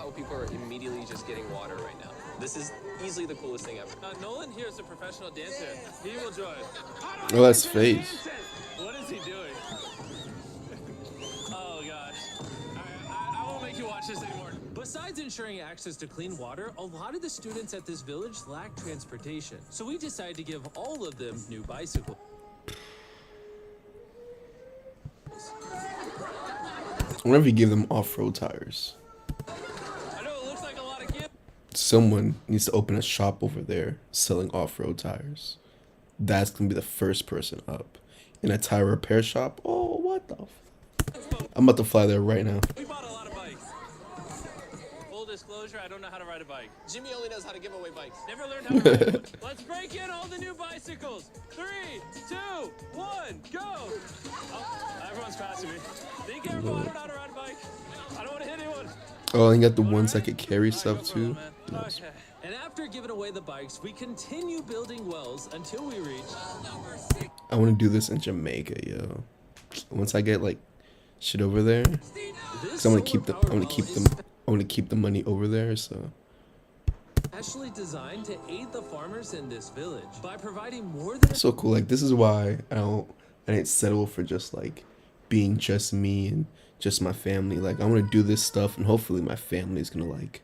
how people are immediately just getting water right now. This is easily the coolest thing ever. Nolan here is a professional dancer. He will join. Oh, that's face. What is he doing? Oh gosh. I won't make you watch this anymore. Besides ensuring access to clean water, a lot of the students at this village lack transportation. So we decided to give all of them new bicycles. I wonder if you give them off-road tires. I know it looks like a lot of kids. Someone needs to open a shop over there selling off-road tires. That's gonna be the first person up. In a tire repair shop? Oh, what the I'm about to fly there right now. We bought a lot of bikes. Full disclosure, I don't know how to ride a bike. Jimmy only knows how to give away bikes. Never learned how to ride one. Let's break in all the new bicycles. 3, 2, 1, go! Oh, everyone's passing me. Be careful, I don't know how to ride a bike. I don't want to hit anyone. Oh, and you got the ones that could carry stuff too. Nice. Okay. And after giving away the bikes, we continue building wells until we reach number 6. I want to do this in Jamaica, yo. Once I get like shit over there, cause I'm gonna keep the money over there. So Actually designed to aid the farmers in this village by providing more than so cool. Like this is why I didn't settle for just like being just me and just my family. Like I want to do this stuff, and hopefully my family is gonna like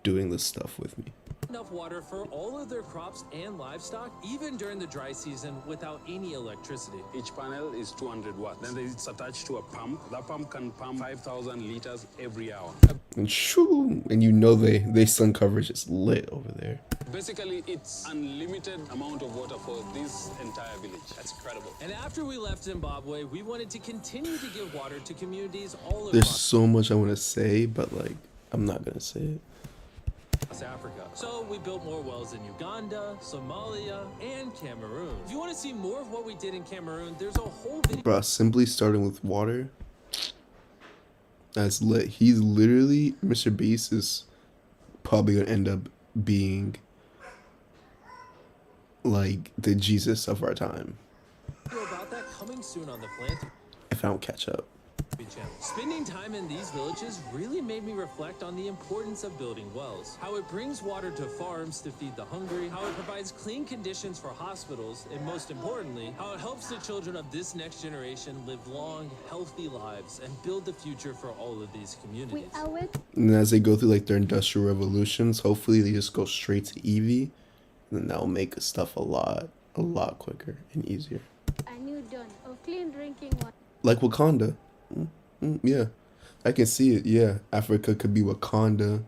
doing this stuff with me. enough water for all of their crops and livestock, even during the dry season, without any electricity. Each panel is 200 watts. Then it's attached to a pump. That pump can pump 5,000 liters every hour. And shoo, and you know they sun coverage is lit over there. Basically, it's unlimited amount of water for this entire village. That's incredible. And after we left Zimbabwe, we wanted to continue to give water to communities all There's across so much I want to say, but like I'm not gonna say it. Africa. So we built more wells in Uganda, Somalia, and Cameroon. If you want to see more of what we did in Cameroon, there's a whole video. Bro, simply starting with water. That's lit. He's literally Mr. Beast is probably gonna end up being like the Jesus of our time. About that coming soon on the Philanthropy If I don't catch up. Channel. Spending time in these villages really made me reflect on the importance of building wells, how it brings water to farms to feed the hungry, how it provides clean conditions for hospitals, and most importantly, how it helps the children of this next generation live long, healthy lives and build the future for all of these communities. And as they go through like their industrial revolutions, hopefully they just go straight to EV, and then that'll make stuff a lot quicker and easier. A new dawn of clean drinking water. Like Wakanda. Yeah, I can see it. Yeah, Africa could be Wakanda,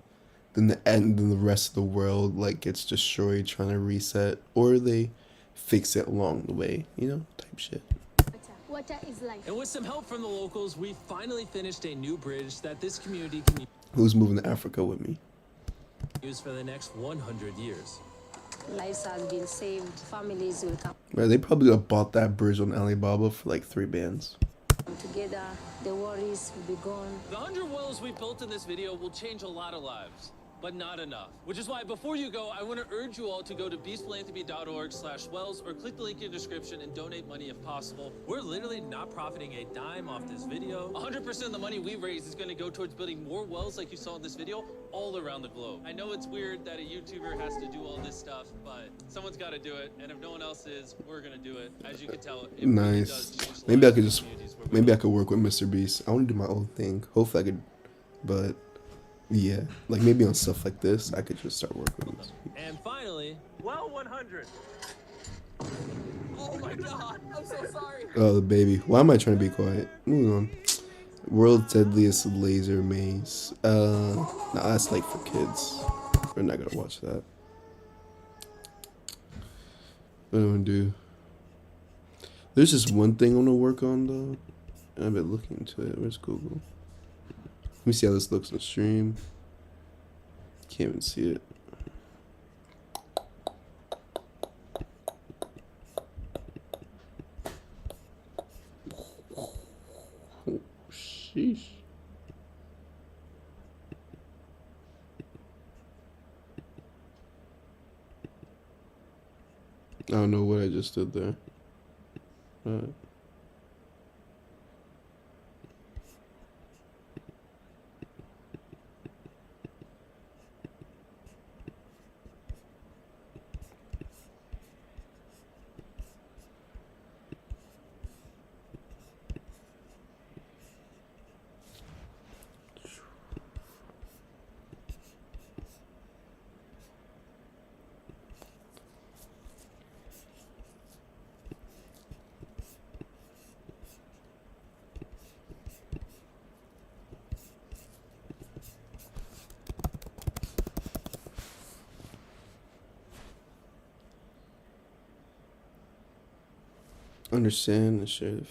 then the rest of the world like gets destroyed trying to reset, or they fix it along the way, you know, type shit. Water is life. And with some help from the locals, we finally finished a new bridge that this community can Who's moving to Africa with me? use for the next 100 years. Lives has been saved. Families will come Right, they probably bought that bridge on Alibaba for like 3 bands. together. The worries will be gone. The 100 wells we built in this video will change a lot of lives, but not enough. Which is why before you go, I want to urge you all to go to beastphilanthropy.org/wells or click the link in the description and donate money if possible. We're literally not profiting a dime off this video. 100% of the money we raise is going to go towards building more wells like you saw in this video all around the globe. I know it's weird that a YouTuber has to do all this stuff, but someone's got to do it. And if no one else is, we're going to do it. As you can tell, it really does Nice. change Maybe I lives could in just communities where we maybe I live. could work with Mr. Beast. I want to do my own thing. Hopefully I could, but yeah, like maybe on stuff like this, I could just start working with Mr. Beast. And finally, well 100. Oh my god, I'm so sorry. Oh, the baby. Why am I trying to be quiet? Moving on. World's deadliest laser maze. Nah, that's like for kids. We're not gonna watch that. What do I wanna do? There's just one thing I wanna work on though. And I've been looking into it. Where's Google? Let me see how this looks in the stream. Can't even see it. Oh, sheesh. I don't know what I just did there. Understand and share the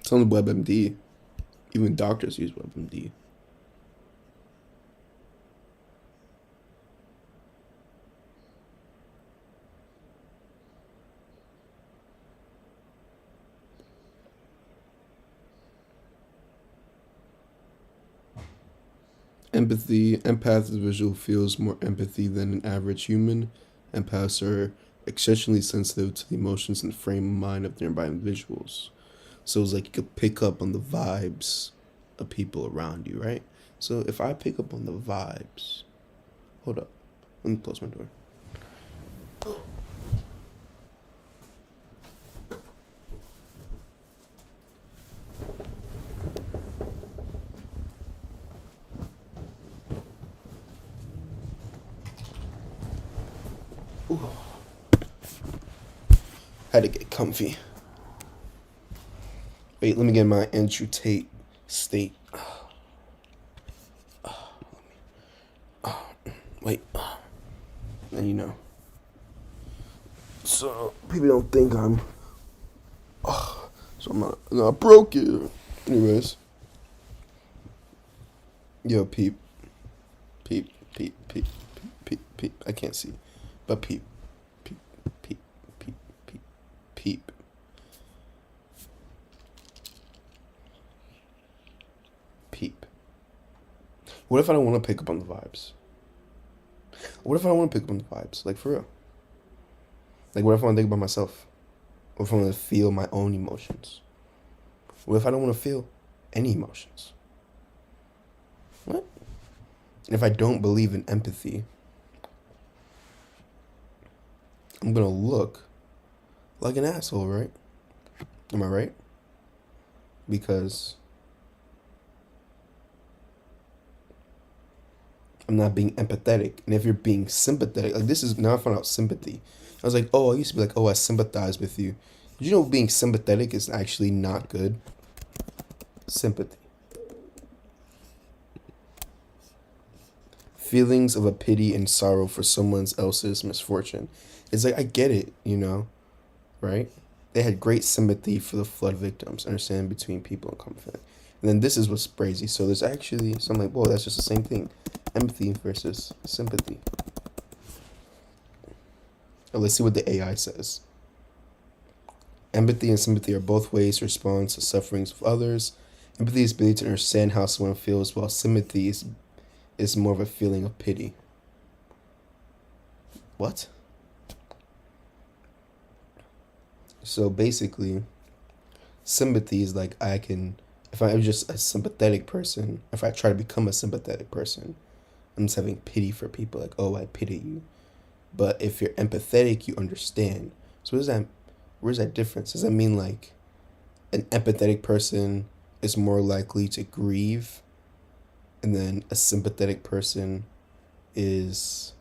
It's on WebMD. Even doctors use WebMD. Empathy. Empath visual feels more empathy than an average human. Empaths are exceptionally sensitive to the emotions and frame of mind of nearby individuals. So it's like you could pick up on the vibes of people around you, right? So if I pick up on the vibes, hold up, let me close my door. Ooh. Had to get comfy. Wait, let me get my Andrew Tate state. Wait. And you know. So people don't think I'm. So I'm not broke it. Anyways. Yo, peep. Peep, peep, peep, peep, peep, peep. I can't see. But peep. Peep, peep, peep, peep, peep. Peep. What if I don't want to pick up on the vibes? What if I don't want to pick up on the vibes? Like, for real. Like, what if I want to think about myself? What if I want to feel my own emotions? What if I don't want to feel any emotions? What? And if I don't believe in empathy, I'm going to look like an asshole, right? Am I right? Because I'm not being empathetic. And if you're being sympathetic, like this is, now I found out sympathy. I was like, oh, I used to be like, oh, I sympathize with you. Did you know being sympathetic is actually not good? Sympathy. Feelings of a pity and sorrow for someone else's misfortune. It's like, I get it, you know, right? They had great sympathy for the flood victims, understand, between people and conflict. And then this is what's crazy. So there's actually, so I'm like, whoa, that's just the same thing. Empathy versus sympathy. Oh, let's see what the AI says. Empathy and sympathy are both ways to respond to sufferings of others. Empathy is ability to understand how someone feels, while sympathy is more of a feeling of pity. What? So basically, sympathy is like if I'm just a sympathetic person, if I try to become a sympathetic person, I'm just having pity for people, like, oh, I pity you. But if you're empathetic, you understand. So where's that difference? Does that mean like an empathetic person is more likely to grieve, and then a sympathetic person is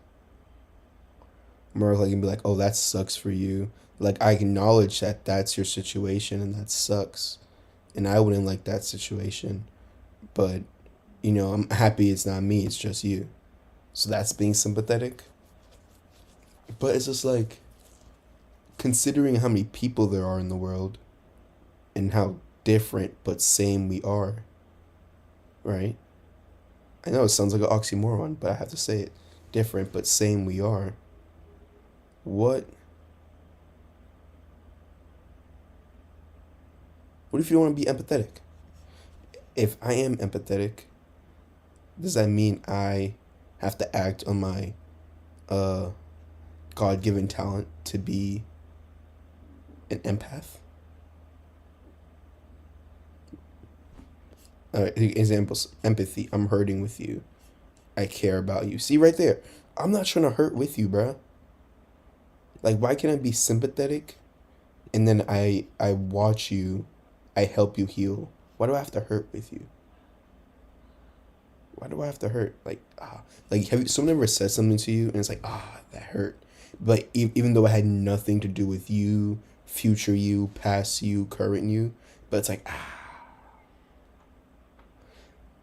more likely to be like, oh, that sucks for you. Like, I acknowledge that that's your situation and that sucks. And I wouldn't like that situation. But, you know, I'm happy it's not me, it's just you. So that's being sympathetic. But it's just like, considering how many people there are in the world and how different but same we are, right? I know it sounds like an oxymoron, but I have to say it. different, but same we are. What if you don't want to be empathetic? If I am empathetic, does that mean I have to act on my God-given talent to be an empath? Examples: empathy. I'm hurting with you. I care about you. See right there. I'm not trying to hurt with you, bruh. Like, why can't I be sympathetic and then I watch you, I help you heal? Why do I have to hurt with you? Why do I have to hurt? Like, have someone ever said something to you and it's like, that hurt? But even though it had nothing to do with you, future you, past you, current you, but it's like,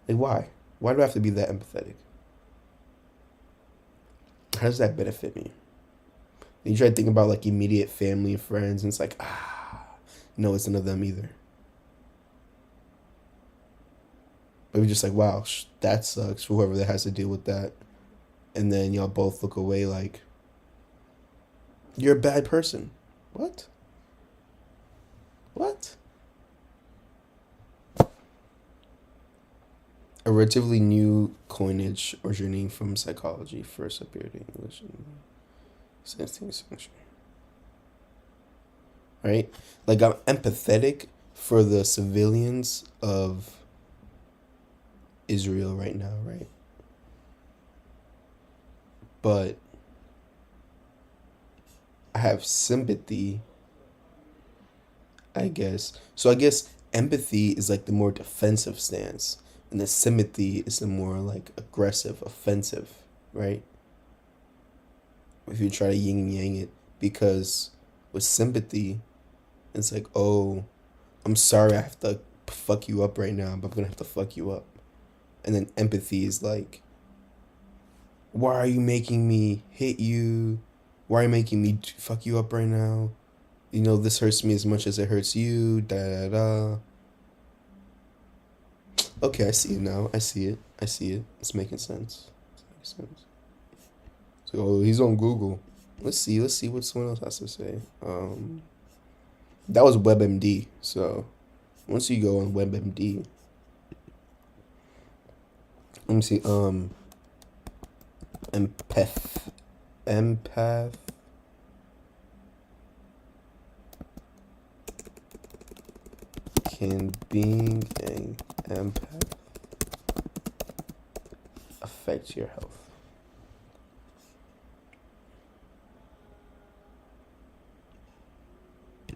Like, why? Why do I have to be that empathetic? How does that benefit me? You try to think about like immediate family and friends, and it's like, no, it's none of them either. But we're just like, wow, that sucks for whoever that has to deal with that. And then y'all both look away like, you're a bad person. What? A relatively new coinage originating from psychology first appeared in English in the 16th century. Right? Like, I'm empathetic for the civilians of Israel right now, right? But I have sympathy, I guess. So I guess empathy is like the more defensive stance, and the sympathy is the more like aggressive, offensive, right? If you try to yin and yang it, because with sympathy, it's like, oh, I'm sorry I have to fuck you up right now, but I'm gonna have to fuck you up. And then empathy is like, why are you making me hit you? Why are you making me fuck you up right now? You know, this hurts me as much as it hurts you, da da da. Okay, I see it now. I see it. It's making sense. So, he's on Google. Let's see what someone else has to say. That was WebMD. So, once you go on WebMD, let me see. Empath. Can being an empath affect your health?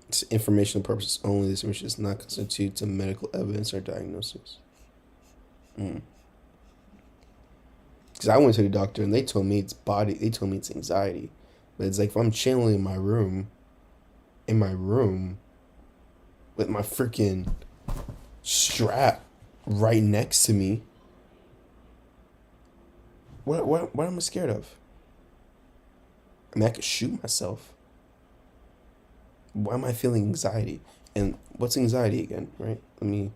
It's informational purposes only. This information does not constitute to medical evidence or diagnosis. Because I went to the doctor and they told me it's body. They told me it's anxiety, but it's like if I'm chilling in my room with my freaking strap right next to me. What am I scared of? I mean, I could shoot myself. Why am I feeling anxiety? And what's anxiety again, right? Let me...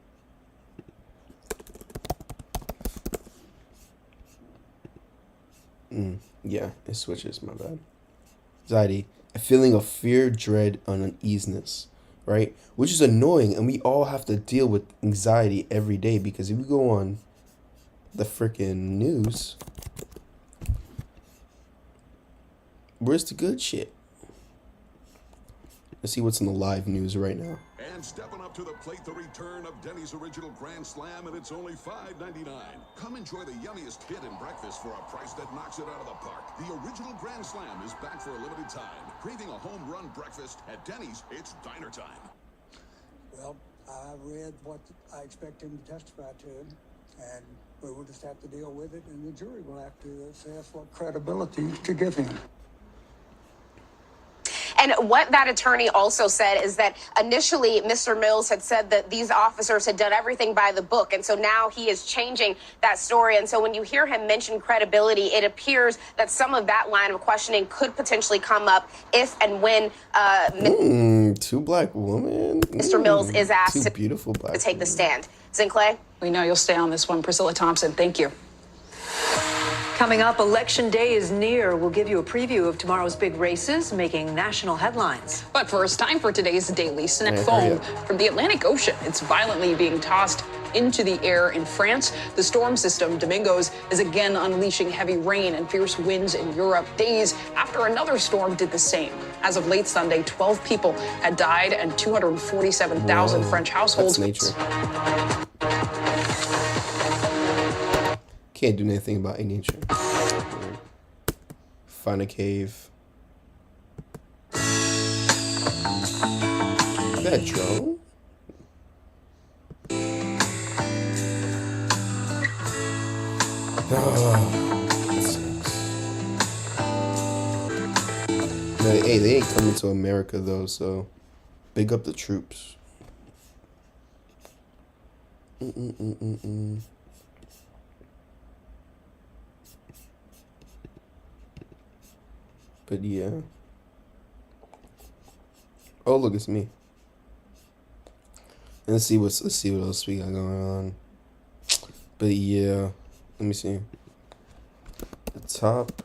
yeah, it switches, my bad. Anxiety, a feeling of fear, dread, and uneasiness, right? Which is annoying, and we all have to deal with anxiety every day, because if we go on the freaking news, where's the good shit? Let's see what's in the live news right now. And stepping up to the plate, the return of Denny's Original Grand Slam, and it's only $5.99. Come enjoy the yummiest hit and breakfast for a price that knocks it out of the park. The Original Grand Slam is back for a limited time. Craving a home run breakfast at Denny's, it's diner time. Well, I read what I expect him to testify to, and we will just have to deal with it, and the jury will have to assess what credibility to give him. And what that attorney also said is that initially Mr. Mills had said that these officers had done everything by the book. And so now he is changing that story. And so when you hear him mention credibility, it appears that some of that line of questioning could potentially come up if and when two black women. Mr. Mills is asked two beautiful black to take the women. stand. Zinclay? We know you'll stay on this one. Priscilla Thompson, thank you. Coming up, Election Day is near. We'll give you a preview of tomorrow's big races making national headlines. But first, time for today's daily snack. Foam from the Atlantic Ocean. It's violently being tossed into the air in France. The storm system, Domingos, is again unleashing heavy rain and fierce winds in Europe days after another storm did the same. As of late Sunday, 12 people had died and 247,000 French households. That's nature. Can't do anything about nature. Find a cave. Is that a drone? That sucks. No, hey, they ain't coming to America though, so big up the troops. But yeah. Oh, look, it's me. Let's see what else we got going on. But yeah, let me see. The top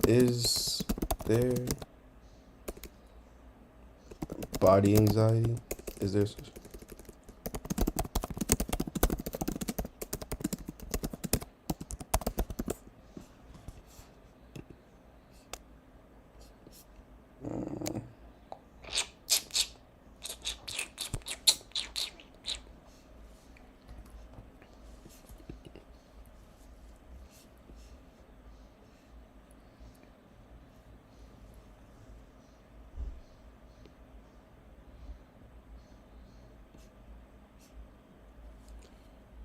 is there. Body anxiety. Is there such?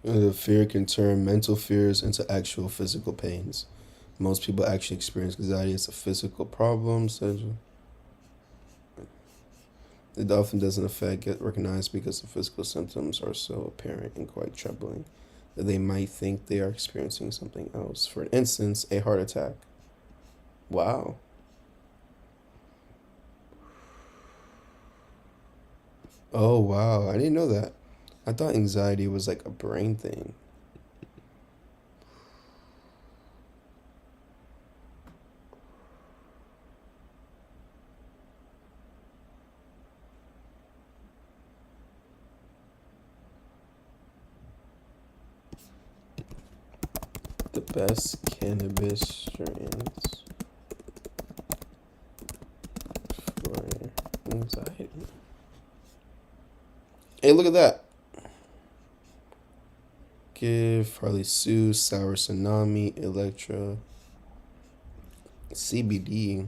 The fear can turn mental fears into actual physical pains. Most people actually experience anxiety as a physical problem. It often doesn't get recognized because the physical symptoms are so apparent and quite troubling that they might think they are experiencing something else. For instance, a heart attack. Wow. Oh, wow. I didn't know that. I thought anxiety was like a brain thing. The best cannabis strains for anxiety. Hey, look at that. Give Harley Sue, Sour Tsunami, Electra, CBD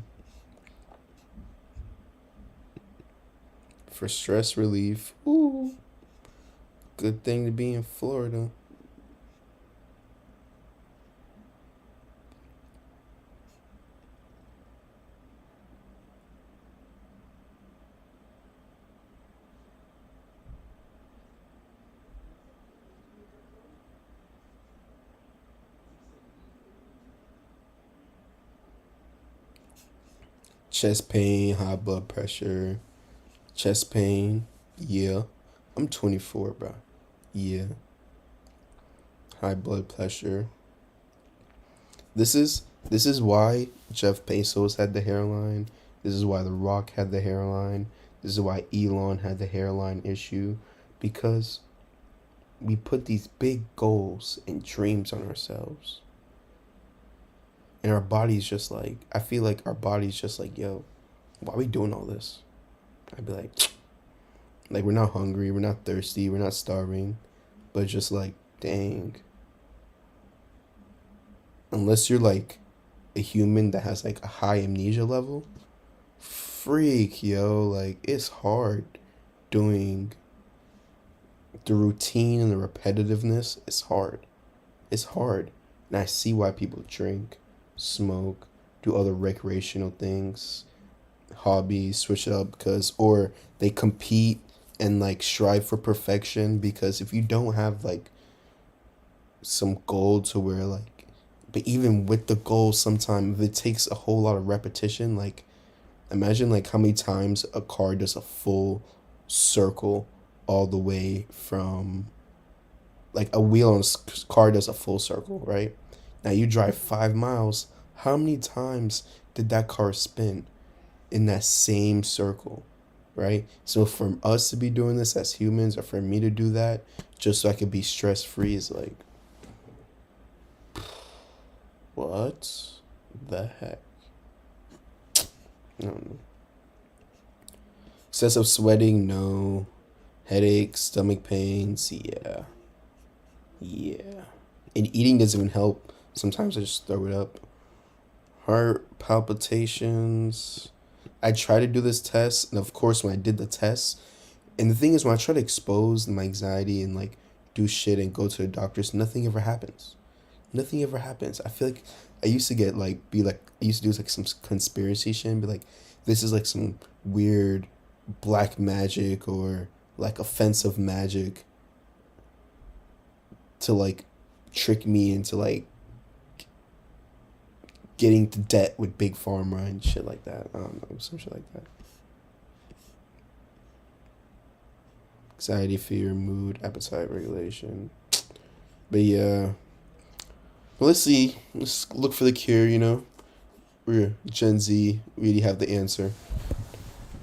for stress relief. Ooh, good thing to be in Florida. Chest pain, high blood pressure, chest pain, yeah. I'm 24, bro. Yeah. High blood pressure. This is why Jeff Bezos had the hairline. This is why The Rock had the hairline. This is why Elon had the hairline issue. Because we put these big goals and dreams on ourselves. And our body's just like, I feel like our body's just like, yo, why are we doing all this? I'd be like we're not hungry, we're not thirsty, we're not starving, but just like, dang. Unless you're like a human that has like a high amnesia level, freak, yo, like it's hard doing the routine and the repetitiveness. It's hard. It's hard. And I see why people drink, smoke, do other recreational things, hobbies, switch it up, or they compete and like strive for perfection, because if you don't have like some goal to where like, but even with the goal, sometimes if it takes a whole lot of repetition, like imagine like how many times a car does a full circle all the way from, like a wheel on a car does a full circle, right? Now you drive 5 miles. How many times did that car spin in that same circle, right? So for us to be doing this as humans, or for me to do that just so I could be stress free, is like, what the heck? I don't know. Excessive sweating, no. Headaches, stomach pains, yeah. And eating doesn't even help. Sometimes I just throw it up. Heart palpitations. I try to do this test, and of course when I did the test, and the thing is, when I try to expose my anxiety and like do shit and go to the doctors, nothing ever happens. Nothing ever happens. I feel like I used to get like, I used to do like some conspiracy shit and be like, this is like some weird black magic or like offensive magic to like trick me into like getting to debt with Big Pharma and shit like that. I don't know, some shit like that. Anxiety, fear, mood, appetite regulation. But yeah. Well, let's see. Let's look for the cure, you know. We're Gen Z. We already have the answer.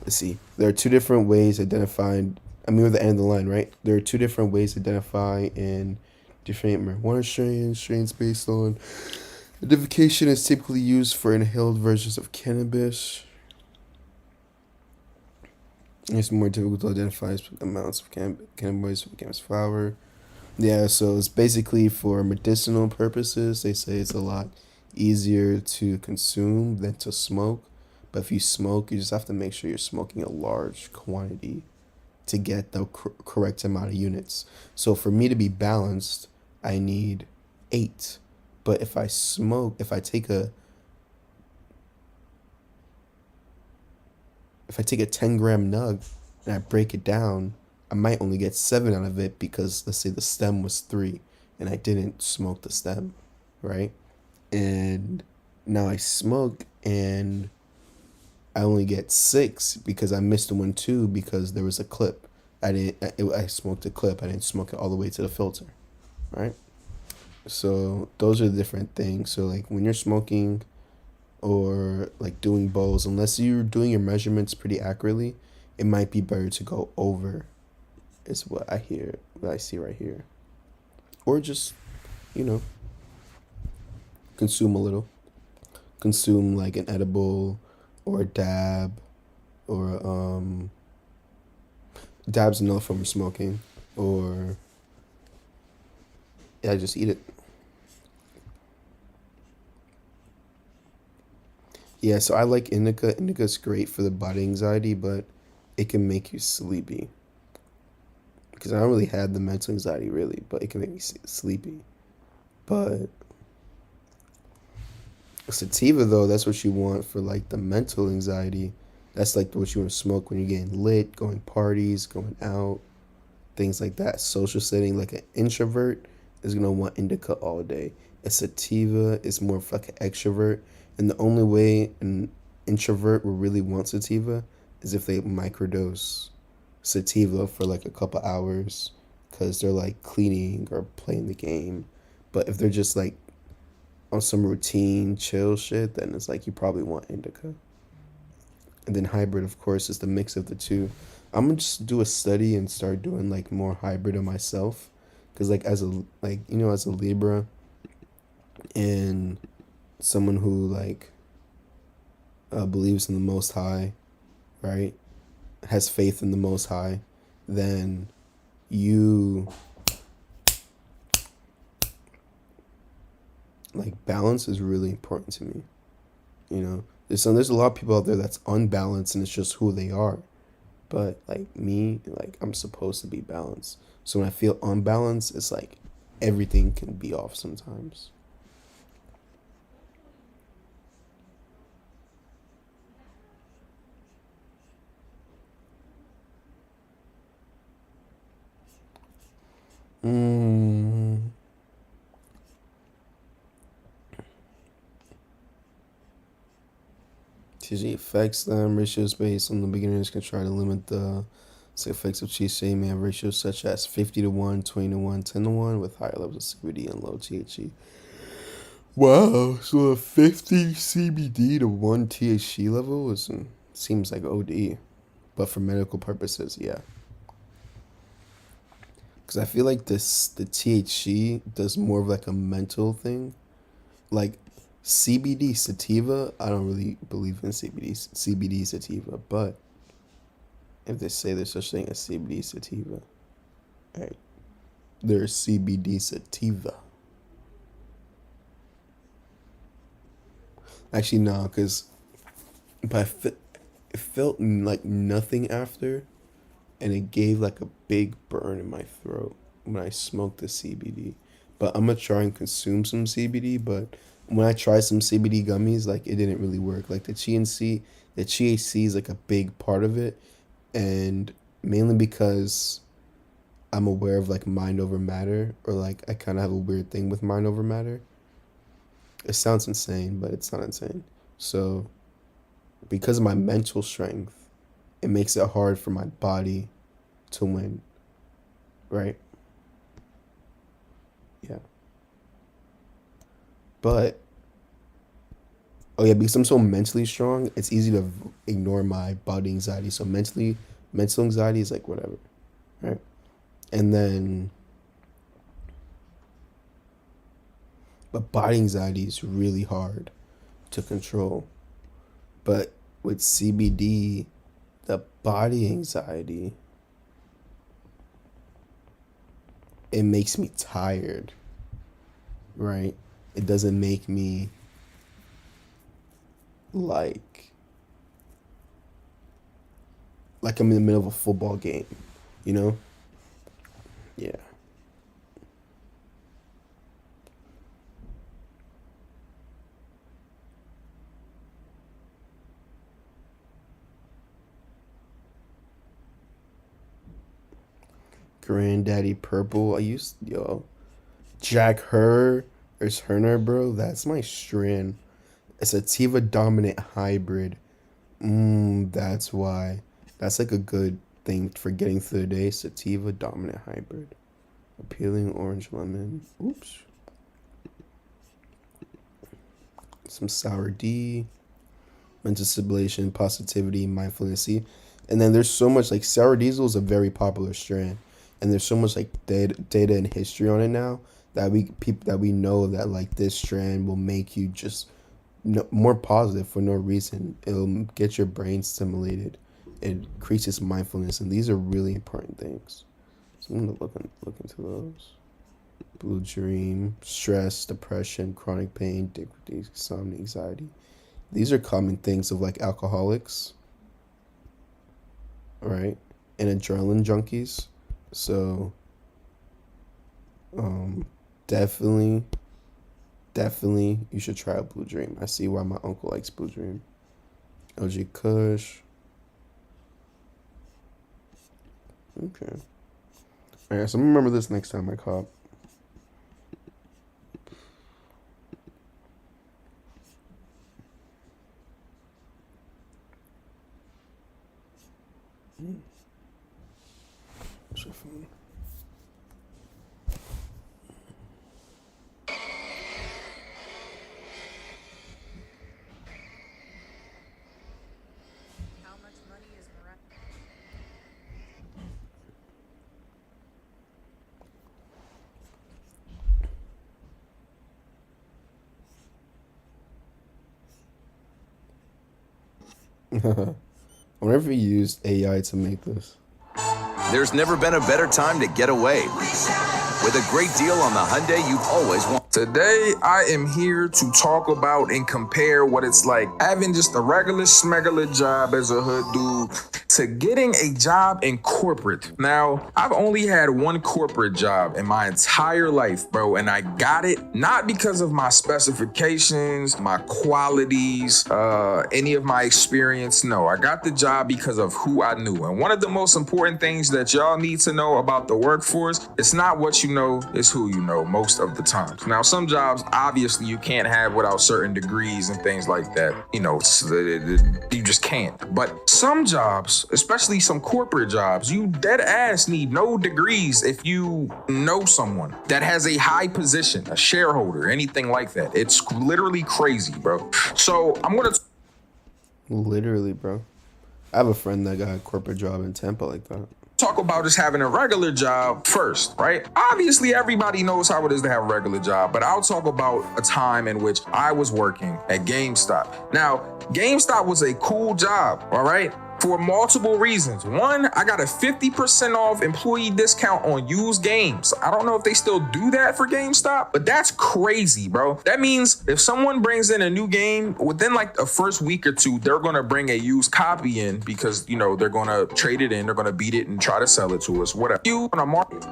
Let's see. There are two different ways identified. We're at the end of the line, right? There are two different ways to identify and different marijuana strains based on identification is typically used for inhaled versions of cannabis. It's more difficult to identify amounts of cannabis from cannabis flower. Yeah, so it's basically for medicinal purposes. They say it's a lot easier to consume than to smoke. But if you smoke, you just have to make sure you're smoking a large quantity to get the correct amount of units. So for me to be balanced, I need 8. But if I take a 10-gram nug and I break it down, I might only get 7 out of it because let's say the stem was 3 and I didn't smoke the stem, right? And now I smoke and I only get 6 because I missed one too because there was a clip. I smoked a clip. I didn't smoke it all the way to the filter, right? So those are the different things. So like when you're smoking or like doing bowls, unless you're doing your measurements pretty accurately, it might be better to go over is what I see right here. Or just, consume a little. Consume like an edible or a dab or dab's another form of smoking, or just eat it. Yeah, so I like indica. Indica's great for the body anxiety, but it can make you sleepy. Because I don't really have the mental anxiety really, but it can make me sleepy. But sativa though, that's what you want for like the mental anxiety. That's like what you want to smoke when you're getting lit, going parties, going out, things like that. Social setting, like an introvert is gonna want indica all day. A sativa is more of like an extrovert, and the only way an introvert will really want sativa is if they microdose sativa for like a couple hours because they're like cleaning or playing the game. But if they're just like on some routine chill shit, then it's like you probably want indica. And then hybrid, of course, is the mix of the two. I'm gonna just do a study and start doing like more hybrid of myself, because like as a Libra and someone who like believes in the Most High, right, has faith in the Most High, then like balance is really important to me. There's a lot of people out there that's unbalanced and it's just who they are. But like me, like I'm supposed to be balanced. So when I feel unbalanced, it's like everything can be off sometimes. TG effects ratios based on the beginners can try to limit the effects of cheese shaming have ratios such as 50 to 1, 20 to 1, 10 to 1 with higher levels of CBD and low THC. Wow, so a 50 CBD to 1 THC level seems like OD. But for medical purposes, yeah. Because I feel like the THC does more of like a mental thing. Like CBD sativa, I don't really believe in CBD sativa, but if they say there's such thing as CBD sativa, right? There's CBD sativa. Actually, no, because it felt like nothing after, and it gave like a big burn in my throat when I smoked the CBD. But I'm gonna try and consume some CBD. But when I tried some CBD gummies, like it didn't really work. Like the THC is like a big part of it, and mainly because I'm aware of like mind over matter, or like I kind of have a weird thing with mind over matter. It sounds insane, but it's not insane. So because of my mental strength, it makes it hard for my body to win. Right? Yeah. But, oh yeah, because I'm so mentally strong, it's easy to ignore my body anxiety. So mental anxiety is like whatever. Right? And then, but body anxiety is really hard to control. But with CBD, the body anxiety, it makes me tired, right? It doesn't make me like I'm in the middle of a football game, you know? Yeah. Granddaddy Purple. Jack Her or Herner, bro. That's my strand. A sativa dominant hybrid. That's why. That's like a good thing for getting through the day. Sativa dominant hybrid. Appealing orange lemon. Oops. Some sour D. Mental stimulation, positivity, mindfulness. See? And then there's so much like sour diesel is a very popular strand. And there's so much like data and history on it now that we know that like this strand will make you just more positive for no reason. It'll get your brain stimulated. It increases mindfulness, and these are really important things. So I'm gonna look into those. Blue dream, stress, depression, chronic pain, difficulty, insomnia, anxiety. These are common things of like alcoholics, right? And adrenaline junkies. So, definitely, you should try a Blue Dream. I see why my uncle likes Blue Dream. LG Kush. Okay. All right, so I'm gonna remember this next time I cop. What's your phone? How much money is I wonder if he used AI to make this. There's never been a better time to get away. With a great deal on the Hyundai you've always wanted. Today, I am here to talk about and compare what it's like having just a regular smegular job as a hood dude to getting a job in corporate. Now, I've only had one corporate job in my entire life, bro, and I got it not because of my specifications, my qualities, any of my experience. No, I got the job because of who I knew. And one of the most important things that y'all need to know about the workforce, it's not what you know, it's who you know most of the time. Now, some jobs, obviously, you can't have without certain degrees and things like that. You know, you just can't. But some jobs especially some corporate jobs. You dead ass need no degrees if you know someone that has a high position, a shareholder, anything like that. It's literally crazy, bro. So I'm gonna Literally, bro. I have a friend that got a corporate job in Tampa like that. talk about just having a regular job first, right? Obviously, everybody knows how it is to have a regular job, but I'll talk about a time in which I was working at GameStop. Now, GameStop was a cool job, all right? For multiple reasons. One, I got a 50% off employee discount on used games. I don't know if they still do that for GameStop, but that's crazy, bro. That means if someone brings in a new game, within like a first week or two, they're gonna bring a used copy in because, you know, they're gonna trade it in, they're gonna beat it and try to sell it to us, whatever. You on a market.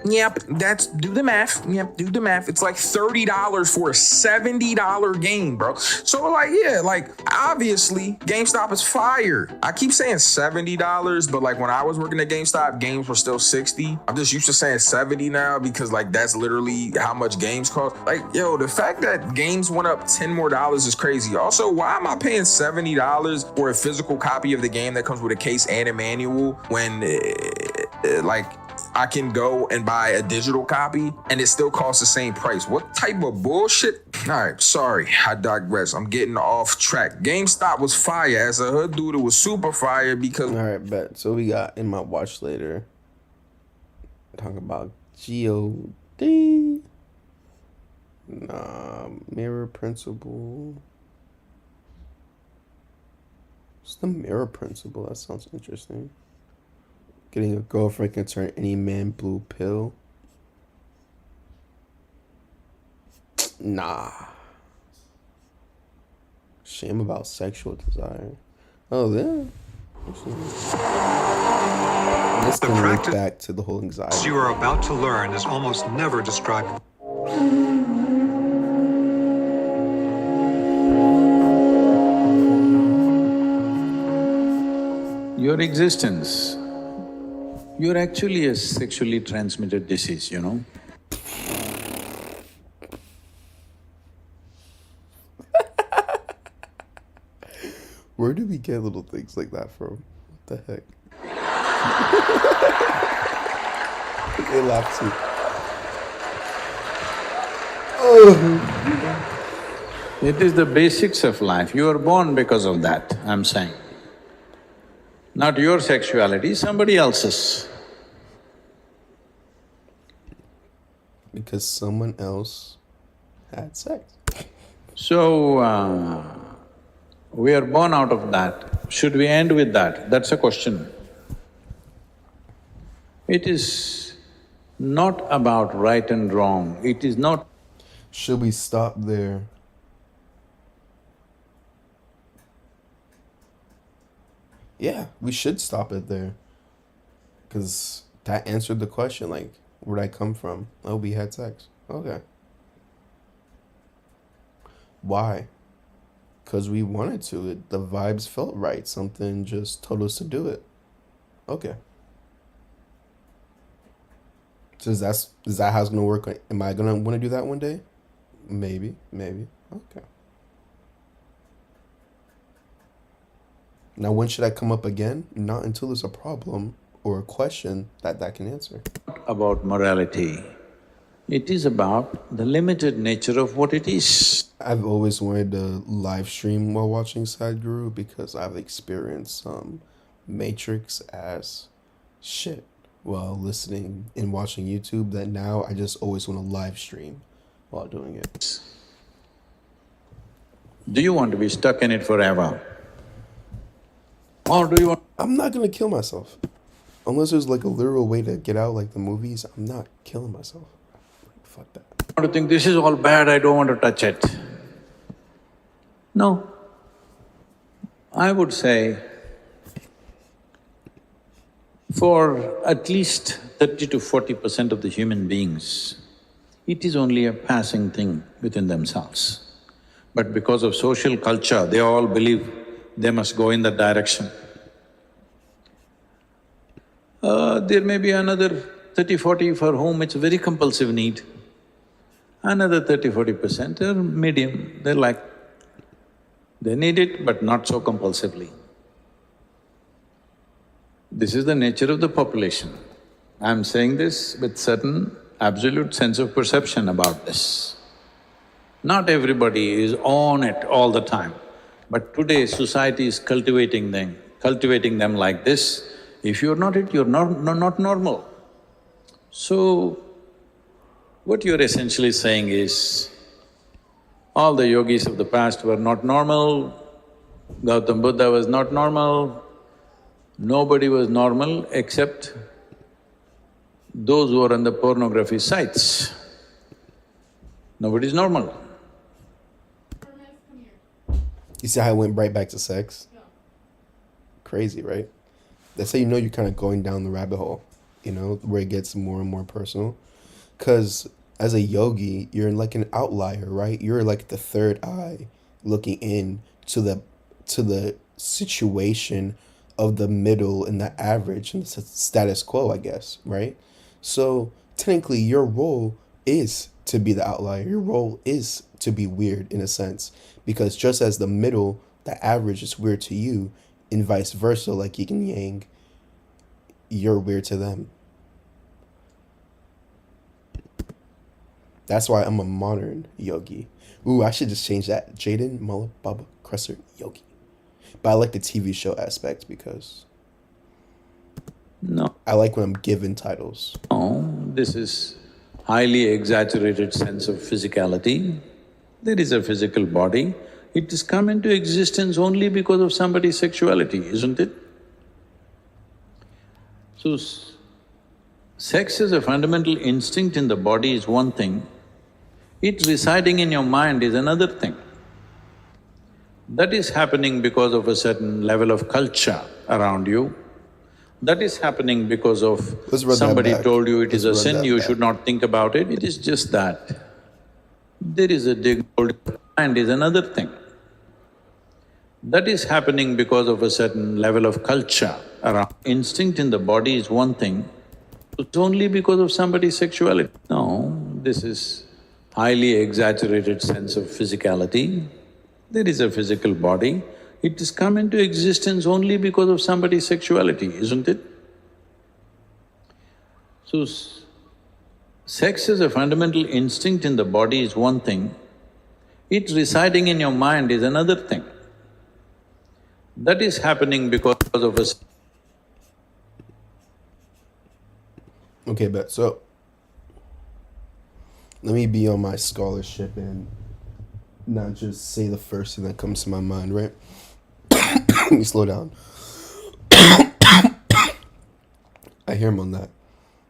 Yep, that's, do the math. Yep, do the math. It's like $30 for a $70 game, bro. So like, yeah, like obviously GameStop is fire. I keep saying $70, but like when I was working at GameStop, games were still 60. I'm just used to saying 70 now because like that's literally how much games cost. Like, yo, the fact that games went up $10 more is crazy. Also, why am I paying $70 for a physical copy of the game that comes with a case and a manual when like I can go and buy a digital copy and it still costs the same price? What type of bullshit? All right, sorry, I digress. I'm getting off track. GameStop was fire. As a hood dude, it was super fire because... All right, bet. So we got in my watch later. Talking about G-O-D. Nah, mirror principle. What's the mirror principle? That sounds interesting. Getting a girlfriend can turn any man blue pill. Nah. Shame about sexual desire. Oh, yeah. This can link back to the whole anxiety. You are about to learn is almost never described. Your existence, you're actually a sexually transmitted disease, you know? Where do we get little things like that from? What the heck? They laugh too. Oh. It is the basics of life. You are born because of that, I'm saying. Not your sexuality, somebody else's. Because someone else had sex. So, we are born out of that. Should we end with that? That's a question. It is not about right and wrong. It is not… Should we stop there? Yeah, we should stop it there. Because that answered the question, like, where'd I come from? Oh, we had sex. Okay. Why? Because we wanted to. The vibes felt right. Something just told us to do it. Okay. So is that how it's going to work? Am I going to want to do that one day? Maybe. Okay. Now, when should I come up again? Not until there's a problem or a question that can answer. About morality. It is about the limited nature of what it is. I've always wanted to live stream while watching Sadhguru because I've experienced some Matrix ass shit while listening and watching YouTube that now I just always want to live stream while doing it. Do you want to be stuck in it forever? Or do you want… I'm not gonna kill myself. Unless there's like a literal way to get out like the movies, I'm not killing myself. Fuck that. I want to think this is all bad, I don't want to touch it. No. I would say for at least 30 to 40% of the human beings, it is only a passing thing within themselves. But because of social culture, they all believe they must go in that direction. There may be another 30-40 for whom it's a very compulsive need. Another 30-40% are medium, they're like, they need it but not so compulsively. This is the nature of the population. I'm saying this with certain absolute sense of perception about this. Not everybody is on it all the time, but today society is cultivating them like this. If you're not it, you're not normal. So, what you're essentially saying is, all the yogis of the past were not normal, Gautam Buddha was not normal, nobody was normal except those who are on the pornography sites. Nobody's normal. You see how I went right back to sex? Crazy, right? That's how you know you're kind of going down the rabbit hole, you know, where it gets more and more personal. Because as a yogi, you're like an outlier, right? You're like the third eye looking in to the situation of the middle and the average and the status quo, I guess, right? So technically your role is to be the outlier. Your role is to be weird in a sense, because just as the middle, the average is weird to you, and vice versa, like yin and yang, you're weird to them. That's why I'm a modern yogi. Ooh, I should just change that. Jaden Malibaba Crescent Yogi. But I like the TV show aspect because No. I like when I'm given titles. No, this is highly exaggerated sense of physicality. There is a physical body. It has come into existence only because of somebody's sexuality, isn't it? So, sex as a fundamental instinct in the body is one thing, it residing in your mind is another thing. That is happening because of a certain level of culture around you. That is happening because of somebody told you it is a sin, you should not think about it. It is just that. There is a mind is another thing. That is happening because of a certain level of culture around. Instinct in the body is one thing, it's only because of somebody's sexuality. No, this is highly exaggerated sense of physicality. There is a physical body, it has come into existence only because of somebody's sexuality, isn't it? So, sex as a fundamental instinct in the body is one thing, it residing in your mind is another thing. That is happening because of a… Okay, but so let me be on my scholarship and not just say the first thing that comes to my mind, right? Let me slow down. I hear him on that.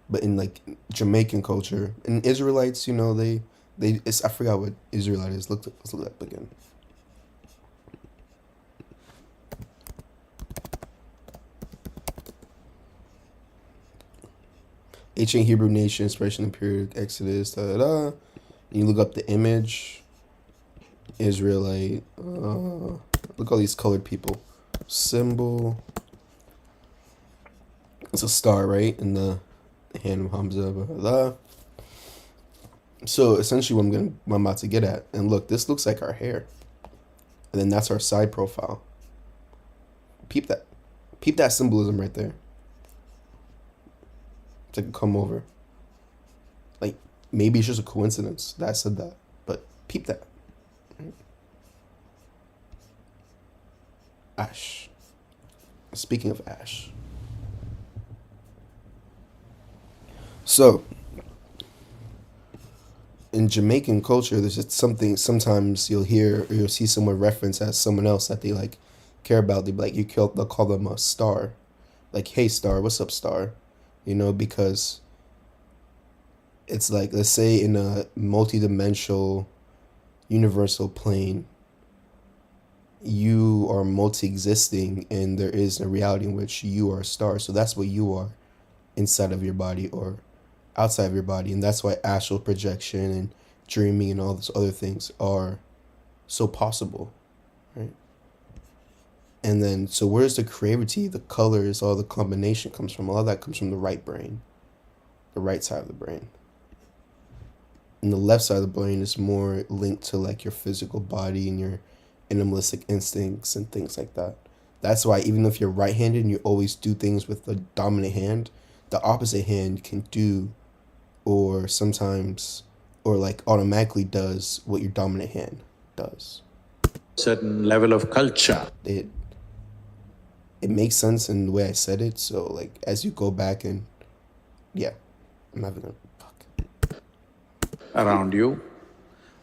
But in like Jamaican culture, and Israelites, you know, I forgot what Israelite is. Let's look that up again. Ancient Hebrew nation, inspiration in the period Exodus, da da da. And you look up the image, Israelite. Look all these colored people. Symbol. It's a star, right? In the hand of Hamza, blah, blah, blah. So essentially what I'm about to get at, and look, this looks like our hair. And then that's our side profile. Peep that. Peep that symbolism right there. It's like a come over. Like, maybe it's just a coincidence that I said that, but peep that. Right? Ash. Speaking of ash. So, in Jamaican culture, there's just something, sometimes you'll hear or you'll see someone reference as someone else that they like care about. They'll be like, they'll call them a star. Like, hey star, what's up star? You know, because it's like, let's say in a multi-dimensional universal plane, you are multi-existing and there is a reality in which you are a star. So that's what you are inside of your body or outside of your body. And that's why astral projection and dreaming and all those other things are so possible, right? And then, so where's the creativity, the colors, all the combination comes from? All that comes from the right brain, the right side of the brain. And the left side of the brain is more linked to like your physical body and your animalistic instincts and things like that. That's why even if you're right-handed and you always do things with the dominant hand, the opposite hand can do, or sometimes, or like automatically does what your dominant hand does. Certain level of culture. It makes sense in the way I said it. So like as you go back and yeah, I'm having a around you.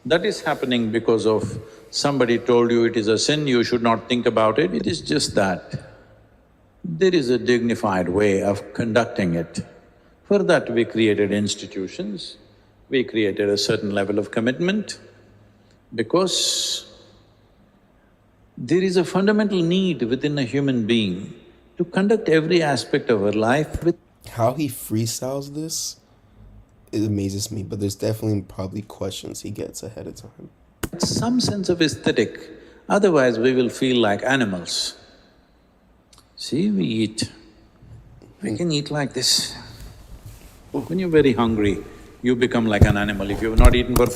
That is happening because of somebody told you it is a sin, you should not think about it. It is just that there is a dignified way of conducting it. For that we created institutions, we created a certain level of commitment, because there is a fundamental need within a human being to conduct every aspect of our life with… How he freestyles this, it amazes me, but there's definitely probably questions he gets ahead of time. some sense of aesthetic, otherwise we will feel like animals. See, we eat. We can eat like this. When you're very hungry, you become like an animal. If you've not eaten for…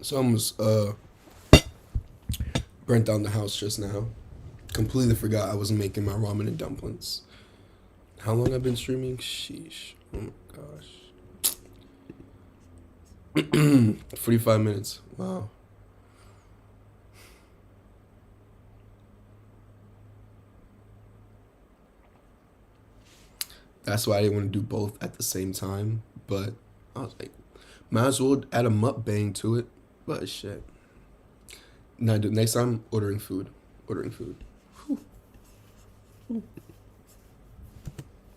So I almost burnt down the house just now. Completely forgot I was making my ramen and dumplings. How long I've been streaming? Sheesh. Oh my gosh. 45 minutes. Wow. That's why I didn't want to do both at the same time. But I was like, might as well add a mukbang to it. But shit. Now, next time, ordering food. Ordering food.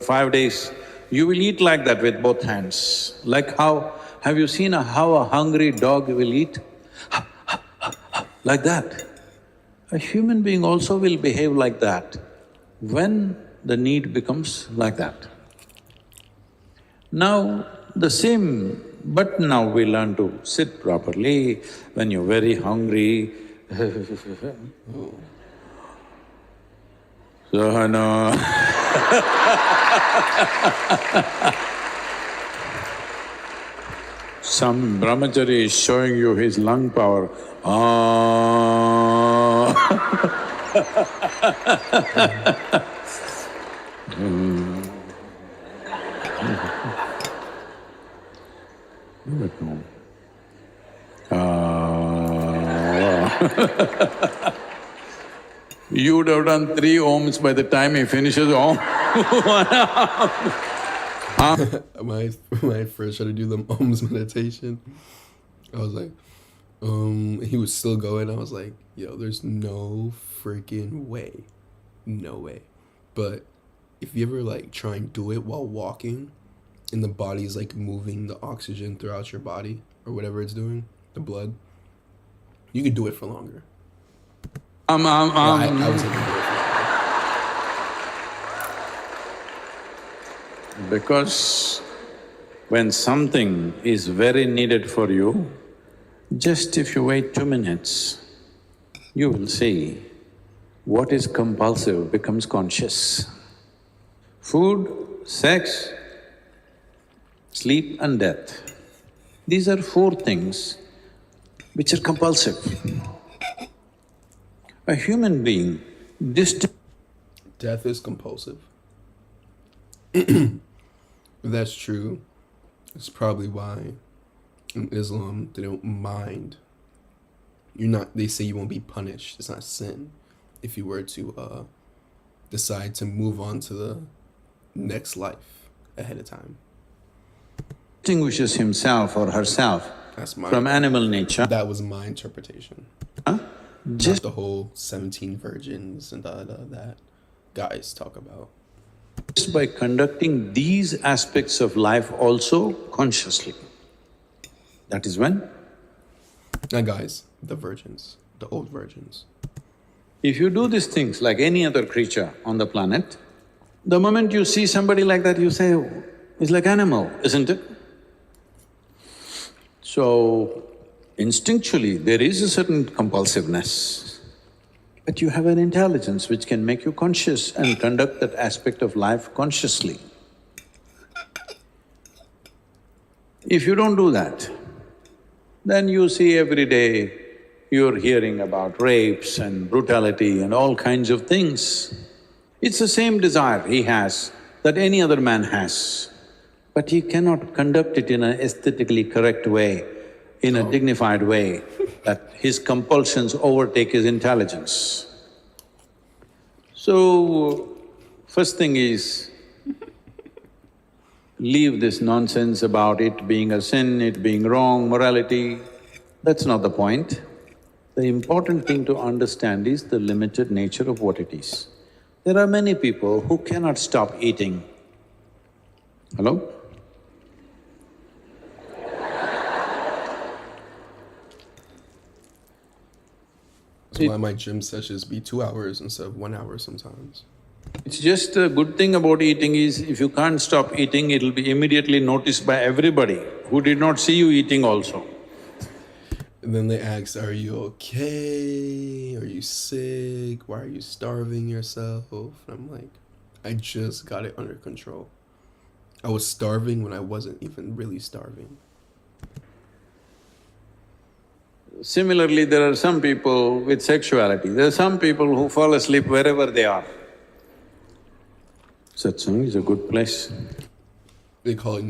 5 days, you will eat like that with both hands. Like how, have you seen how a hungry dog will eat? Like that. A human being also will behave like that when the need becomes like that. Now, the same, but now we learn to sit properly. When you're very hungry, Sahana. Some brahmachari is showing you his lung power. You would have done 3 ohms by the time he finishes om. When I first tried to do the ohms meditation, I was like, he was still going. I was like, yo, there's no freaking way. No way. But if you ever like try and do it while walking and the body's like moving the oxygen throughout your body or whatever it's doing, the blood, you could do it for longer. I was able to do it. Because when something is very needed for you, just if you wait 2 minutes, you will see what is compulsive becomes conscious. Food, sex, sleep and death. These are 4 things which are compulsive. A human being Death is compulsive. If that's true, it's probably why in Islam they don't mind. They say you won't be punished. It's not sin if you were to decide to move on to the next life ahead of time. Distinguishes himself or herself from animal nature. That was my interpretation. Just the whole 17 virgins and that guys talk about. Just by conducting these aspects of life also consciously. That is when? Now guys, the virgins, the old virgins. If you do these things like any other creature on the planet, the moment you see somebody like that, you say, oh, it's like animal, isn't it? So, instinctually, there is a certain compulsiveness, but you have an intelligence which can make you conscious and conduct that aspect of life consciously. If you don't do that, then you see every day you're hearing about rapes and brutality and all kinds of things. It's the same desire he has that any other man has, but he cannot conduct it in an aesthetically correct way, in a dignified way, that his compulsions overtake his intelligence. So, first thing is, leave this nonsense about it being a sin, it being wrong, morality. That's not the point. The important thing to understand is the limited nature of what it is. There are many people who cannot stop eating. Hello? That's why my gym sessions be 2 hours instead of 1 hour sometimes. It's just a good thing about eating is if you can't stop eating, it'll be immediately noticed by everybody who did not see you eating also. And then they ask, are you okay? Are you sick? Why are you starving yourself? And I'm like, I just got it under control. I was starving when I wasn't even really starving. Similarly, there are some people with sexuality, there are some people who fall asleep wherever they are. Satsang is a good place. They call it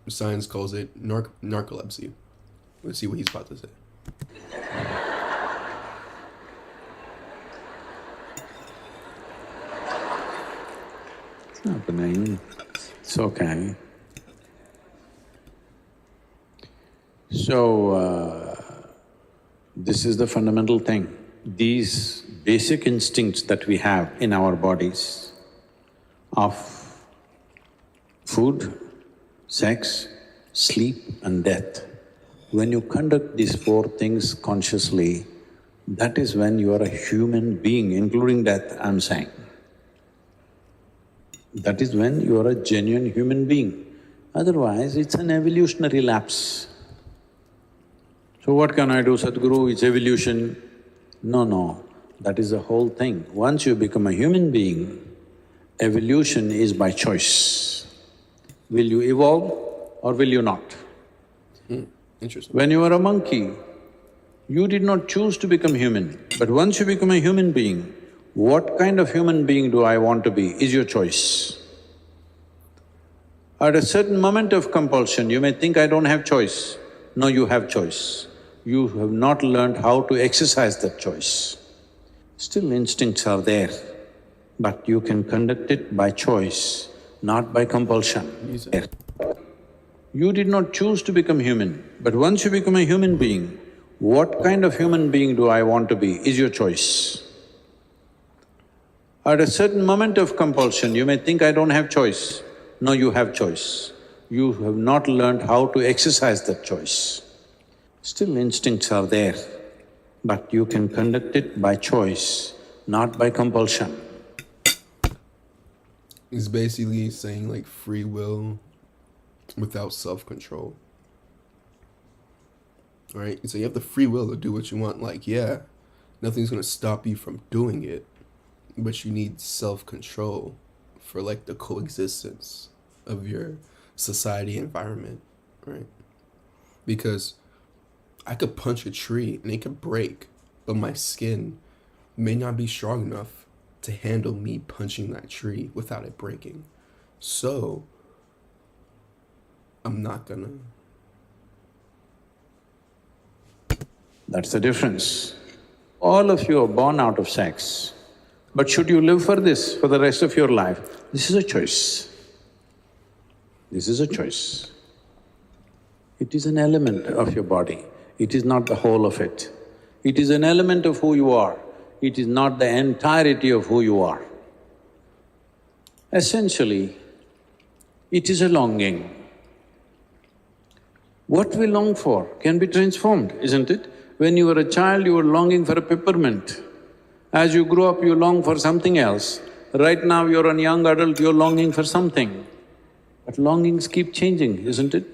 Science calls it narcolepsy. Let's see what he's about to say. It's happening. It's okay. So, this is the fundamental thing. These basic instincts that we have in our bodies of food, sex, sleep and death, when you conduct these four things consciously, that is when you are a human being, including death, I'm saying. That is when you are a genuine human being. Otherwise, it's an evolutionary lapse. So what can I do, Sadhguru? It's evolution. No, that is the whole thing. Once you become a human being, evolution is by choice. Will you evolve or will you not? Interesting. When you were a monkey, you did not choose to become human, but once you become a human being, what kind of human being do I want to be is your choice. At a certain moment of compulsion, you may think, I don't have choice. No, you have choice. You have not learned how to exercise that choice. Still instincts are there, but you can conduct it by choice, not by compulsion. You did not choose to become human, but once you become a human being, what kind of human being do I want to be is your choice. At a certain moment of compulsion, you may think, I don't have choice. No, you have choice. You have not learned how to exercise that choice. Still instincts are there, but you can conduct it by choice, not by compulsion. It's basically saying like free will without self-control. Right? So you have the free will to do what you want. Like, yeah, nothing's gonna stop you from doing it, but you need self-control for like the coexistence of your society environment, right? Because I could punch a tree and it could break, but my skin may not be strong enough to handle me punching that tree without it breaking. So I'm not gonna. That's the difference. All of you are born out of sex, but should you live for this for the rest of your life? This is a choice. This is a choice. It is an element of your body. It is not the whole of it. It is an element of who you are. It is not the entirety of who you are. Essentially, it is a longing. What we long for can be transformed, isn't it? When you were a child, you were longing for a peppermint. As you grow up, you long for something else. Right now, you're a young adult, you're longing for something. But longings keep changing, isn't it?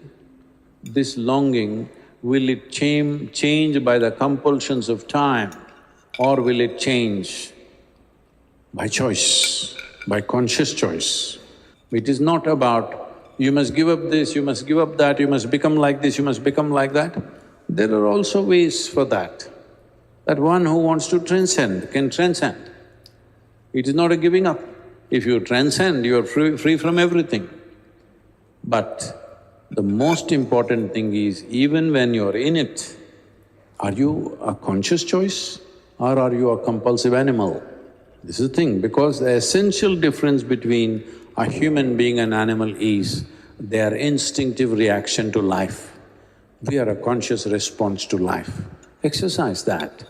This longing, will it change by the compulsions of time, or will it change by choice, by conscious choice? It is not about, you must give up this, you must give up that, you must become like this, you must become like that. There are also ways for that. That one who wants to transcend can transcend. It is not a giving up. If you transcend, you are free from everything. But the most important thing is, even when you're in it, are you a conscious choice or are you a compulsive animal? This is the thing, because the essential difference between a human being and animal is their instinctive reaction to life. We are a conscious response to life. Exercise that.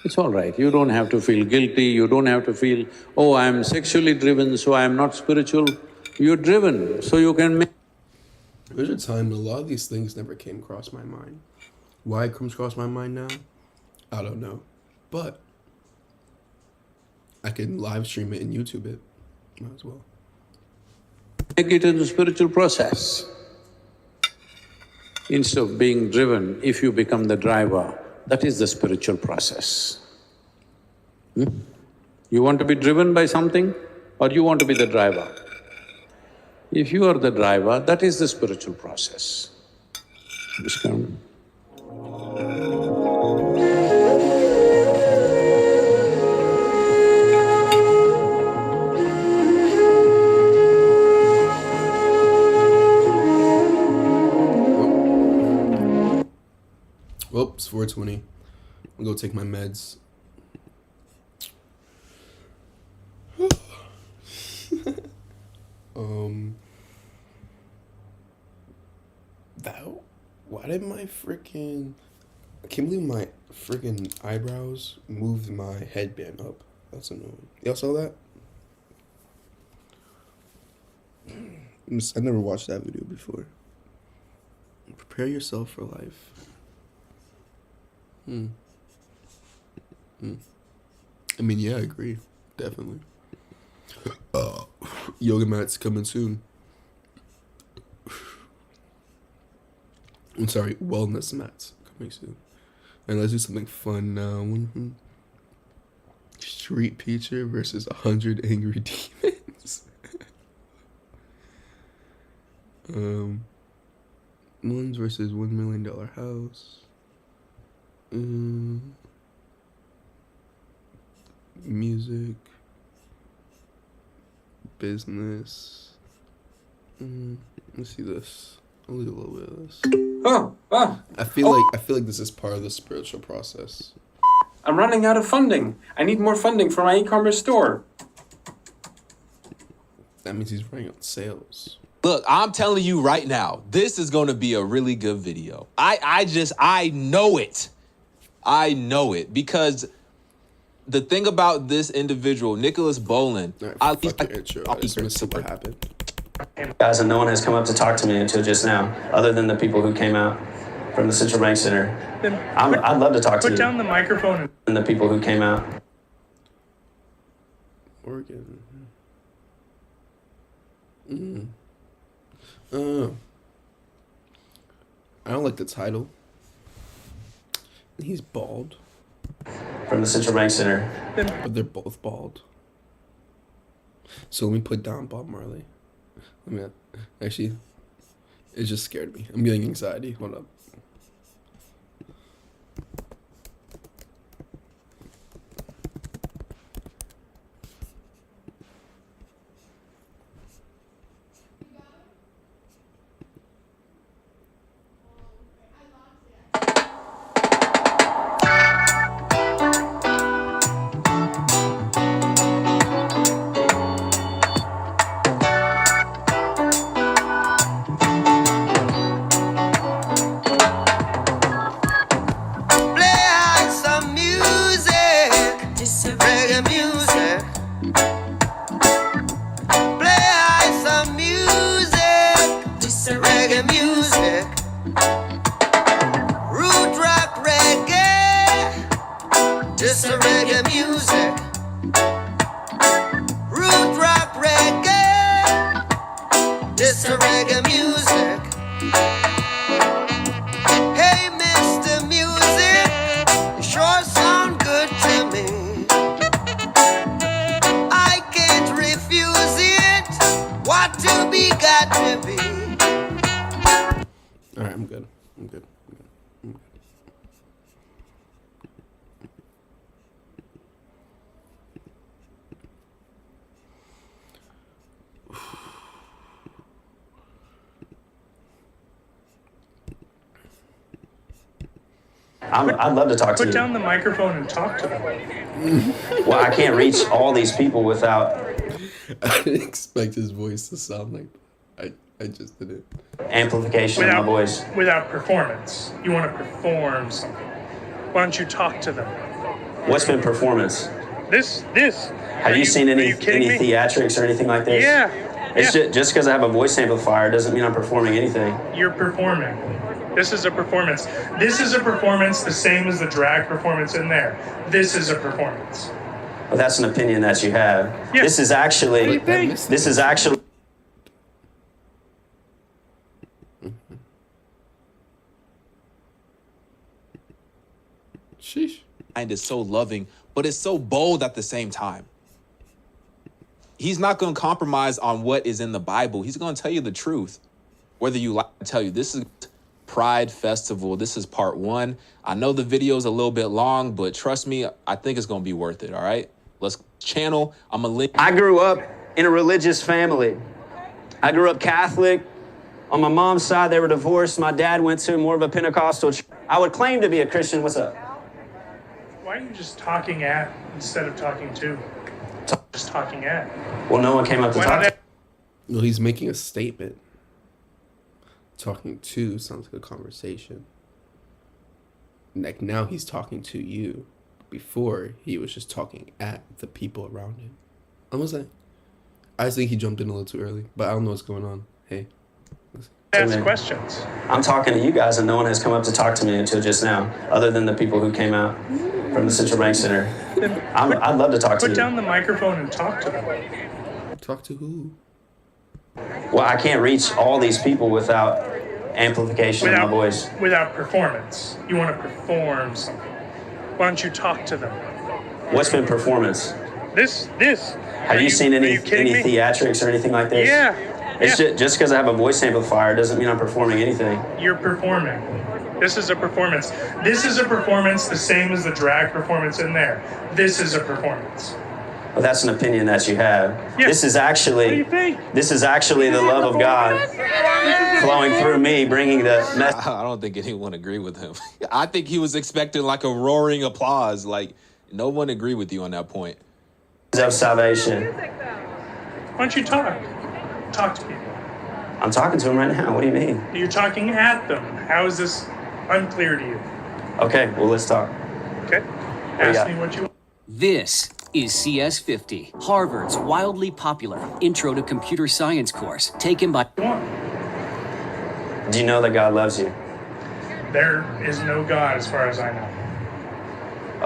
It's all right, you don't have to feel guilty, you don't have to feel, oh, I'm sexually driven, so I'm not spiritual. You're driven, so you can make… There's a time a lot of these things never came across my mind. Why it comes across my mind now? I don't know. But I can live stream it and YouTube it. Might as well. Make it into a spiritual process. Instead of being driven, if you become the driver, that is the spiritual process. You want to be driven by something or you want to be the driver? If you are the driver, that is the spiritual process. Understand? Oh, it's 4:20. I'll go take my meds. Why did my freaking... I can't believe my freaking eyebrows moved my headband up. That's annoying. Y'all saw that? I never watched that video before. Prepare yourself for life. I mean, yeah, I agree. Definitely. Yoga mats coming soon. I'm sorry, wellness mats coming soon. And let's do something fun now. Street pizza versus 100 angry demons. Ones versus $1 million house. Music. Business. Let's see this. I'll do a little bit of this. I feel like this is part of the spiritual process. I'm running out of funding. I need more funding for my e-commerce store. That means he's running on sales. Look, I'm telling you right now, this is going to be a really good video. I know it. I know it because the thing about this individual, Nicholas Bolin, I just missed what happened. Guys, and no one has come up to talk to me until just now, other than the people who came out from the Central Bank Center. I'd love to talk to you. Put down the microphone. And the people who came out. Oregon. I don't like the title. He's bald. From the Central Bank Center. But they're both bald. So let me put down Bob Marley. Actually, it just scared me. I'm getting anxiety. Hold up. Alright, I'm good. I'd love to talk to you. Put down the microphone and talk to them. Well, I can't reach all these people without... I didn't expect his voice to sound like I just did it. Amplification of my voice. Without performance. You want to perform something. Why don't you talk to them? What's been performance? This. Have you seen any theatrics or anything like this? Yeah. It's just because I have a voice amplifier doesn't mean I'm performing anything. You're performing. This is a performance. This is a performance the same as the drag performance in there. This is a performance. Well, that's an opinion that you have. Yeah. This is actually... Sheesh. And it's so loving, but it's so bold at the same time. He's not going to compromise on what is in the Bible. He's going to tell you the truth. Whether you like to tell you, this is Pride Festival. This is part 1. I know the video's a little bit long, but trust me, I think it's going to be worth it, all right? Let's channel. I'm a link. I grew up in a religious family. I grew up Catholic. On my mom's side, they were divorced. My dad went to more of a Pentecostal church. I would claim to be a Christian. What's up? Why are you just talking at instead of talking to? Just talking at. Well, no one came up to talk to. Well, he's making a statement. Talking to sounds like a conversation. Like now he's talking to you. Before he was just talking at the people around him. I'm gonna say, I just think he jumped in a little too early, but I don't know what's going on. Hey, ask questions. I'm talking to you guys, and no one has come up to talk to me until just now, other than the people who came out from the Central Bank Center. I'd love to talk to you. Put down the microphone and talk to them. Talk to who? Well, I can't reach all these people without amplification of my voice. Without performance. You want to perform something. Why don't you talk to them? What's been performance? This. Have you seen any theatrics or anything like this? Yeah. It's just because I have a voice amplifier doesn't mean I'm performing anything. You're performing. This is a performance. This is a performance the same as the drag performance in there. This is a performance. Well, that's an opinion that you have. Yeah. This is actually the love of God flowing through me, bringing the message. I don't think anyone agree with him. I think he was expecting like a roaring applause. Like no one agreed with you on that point. Of salvation. Why don't you talk? Talk to people. I'm talking to them right now. What do you mean? You're talking at them. How is this unclear to you? Okay, well, let's talk. Okay. Ask me what you want. This is CS50, Harvard's wildly popular Intro to Computer Science course, taken by... Do you know that God loves you? There is no God as far as I know.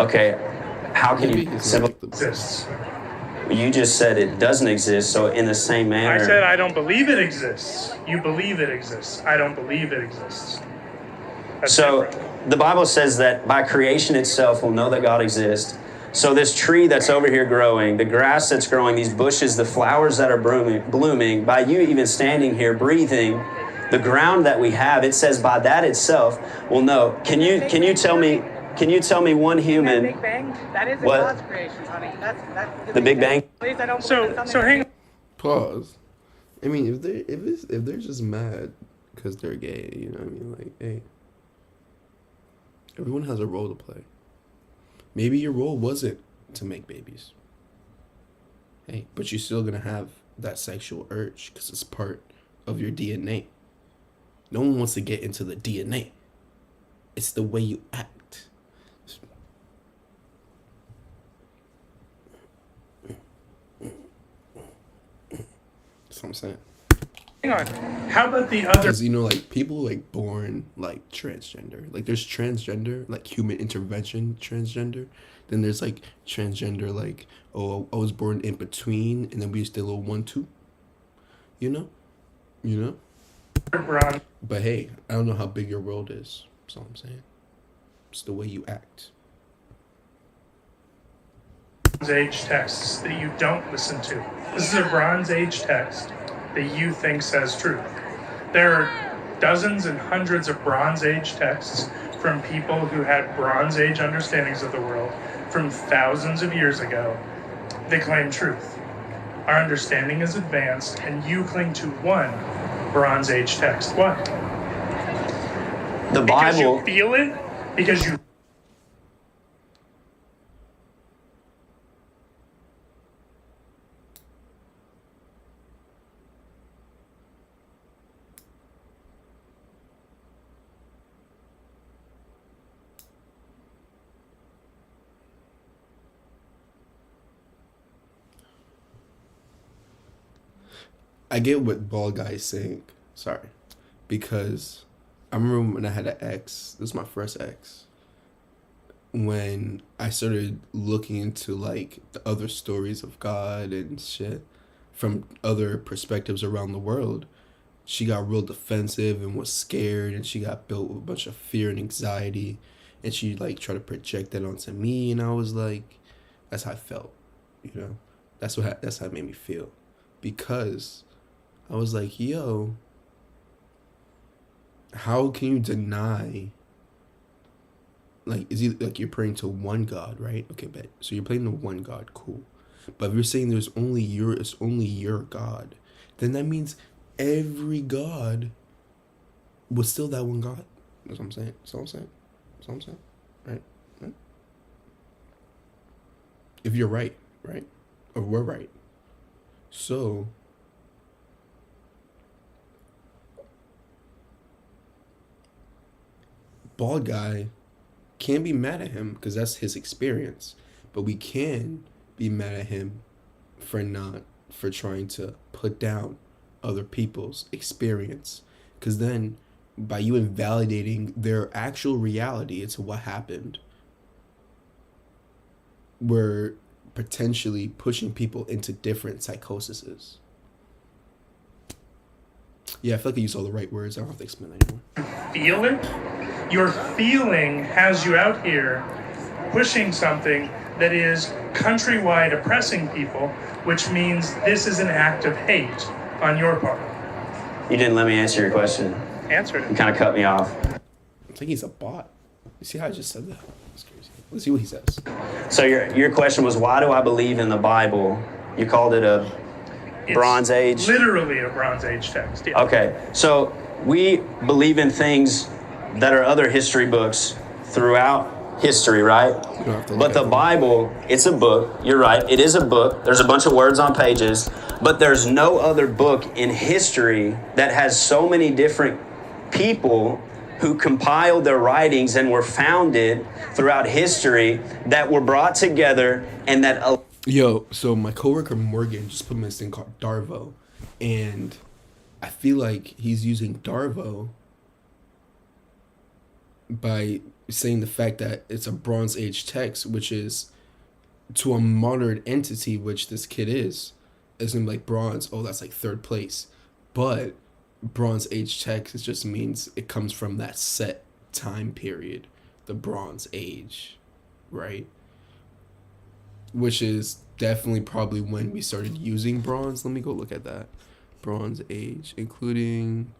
Okay, how can you... Exists. You just said it doesn't exist, so in the same manner... I said I don't believe it exists. You believe it exists. I don't believe it exists. That's so different. The Bible says that by creation itself will know that God exists. So this tree that's over here growing, the grass that's growing, these bushes, the flowers that are blooming, by you even standing here breathing, the ground that we have, it says by that itself will know. Can you tell me one human? Big Bang? That is what? God's creation, honey. That's the Big Bang. At least I don't so hang on. Pause. I mean, if they're just mad because they're gay, you know what I mean? Like, hey, everyone has a role to play. Maybe your role wasn't to make babies. Hey, but you're still gonna have that sexual urge because it's part of your DNA. No one wants to get into the DNA. It's the way you act. That's what I'm saying. Hang on. How about the other? Because, you know, like, people, like, born, like, transgender. Like, there's transgender, like, human intervention transgender. Then there's, like, transgender, like, oh, I was born in between, and then we just did a little 1-2. You know? You know? But, hey, I don't know how big your world is. That's all I'm saying. It's the way you act. Bronze Age texts that you don't listen to. This is a Bronze Age text that you think says truth. There are dozens and hundreds of Bronze Age texts from people who had Bronze Age understandings of the world from thousands of years ago that claim truth. Our understanding is advanced, and you cling to one Bronze Age text. Why? The Bible. Because you feel it? Because you... I get what bald guy is saying. Sorry. Because I remember when I had an ex, this was my first ex, when I started looking into, like, the other stories of God and shit from other perspectives around the world, she got real defensive and was scared, and she got built with a bunch of fear and anxiety, and she, like, tried to project that onto me, and I was like, that's how I felt, you know? That's how it made me feel. Because I was like, yo, how can you deny, like, is it like you're praying to one God, right? Okay, bet. So you're praying to one God, cool. But if you're saying it's only your God, then that means every God was still that one God. That's what I'm saying. That's all I'm saying. That's what I'm saying. Right? Right? If you're right, right? Or we're right. So bald guy can't be mad at him because that's his experience. But we can be mad at him for trying to put down other people's experience. Because then by you invalidating their actual reality, it's what happened, we're potentially pushing people into different psychoses. Yeah, I feel like I used all the right words. I don't have to explain that anymore. Feel it? Your feeling has you out here pushing something that is countrywide oppressing people, which means this is an act of hate on your part. You didn't let me answer your question. Answered it. You kind of cut me off. I think he's a bot. You see how I just said that? That's crazy. Let's see what he says. So your question was, why do I believe in the Bible? You called it a Bronze Age? Literally a Bronze Age text. Yeah. Okay, so we believe in things that are other history books throughout history, right? But the Bible, it's a book. You're right. It is a book. There's a bunch of words on pages, but there's no other book in history that has so many different people who compiled their writings and were founded throughout history that were brought together and that... Yo, so my coworker Morgan just put me this thing called Darvo, and I feel like he's using Darvo by saying the fact that it's a Bronze Age text, which is to a modern entity, which this kid is gonna be like bronze. Oh, that's like third place, but Bronze Age text, it just means it comes from that set time period, the Bronze Age, right? Which is definitely probably when we started using bronze. Let me go look at that. Bronze Age, including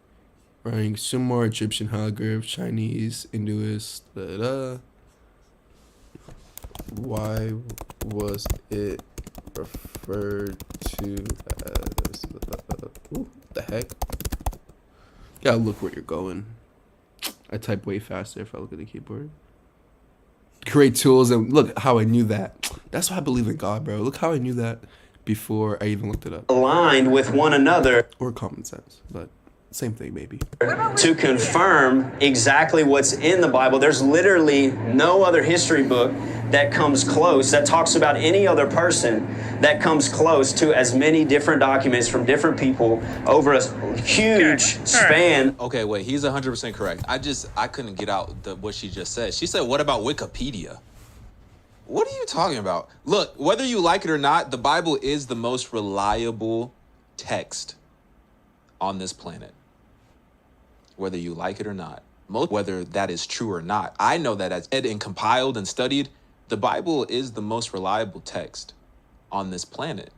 writing Sumer, Egyptian hieroglyphs, Chinese, Hinduist, Why was it referred to as... Ooh, the heck? Gotta look where you're going. I type way faster if I look at the keyboard. Create tools, and look how I knew that. That's why I believe in God, bro. Look how I knew that before I even looked it up. Aligned with one another. Or common sense, but same thing, maybe. To confirm exactly what's in the Bible. There's literally no other history book that comes close, that talks about any other person, that comes close to as many different documents from different people over a huge span. Okay, wait, he's 100% correct. I couldn't get out what she just said. She said, what about Wikipedia? What are you talking about? Look, whether you like it or not, the Bible is the most reliable text on this planet. Whether you like it or not, whether that is true or not, I know that as read and compiled and studied, the Bible is the most reliable text on this planet.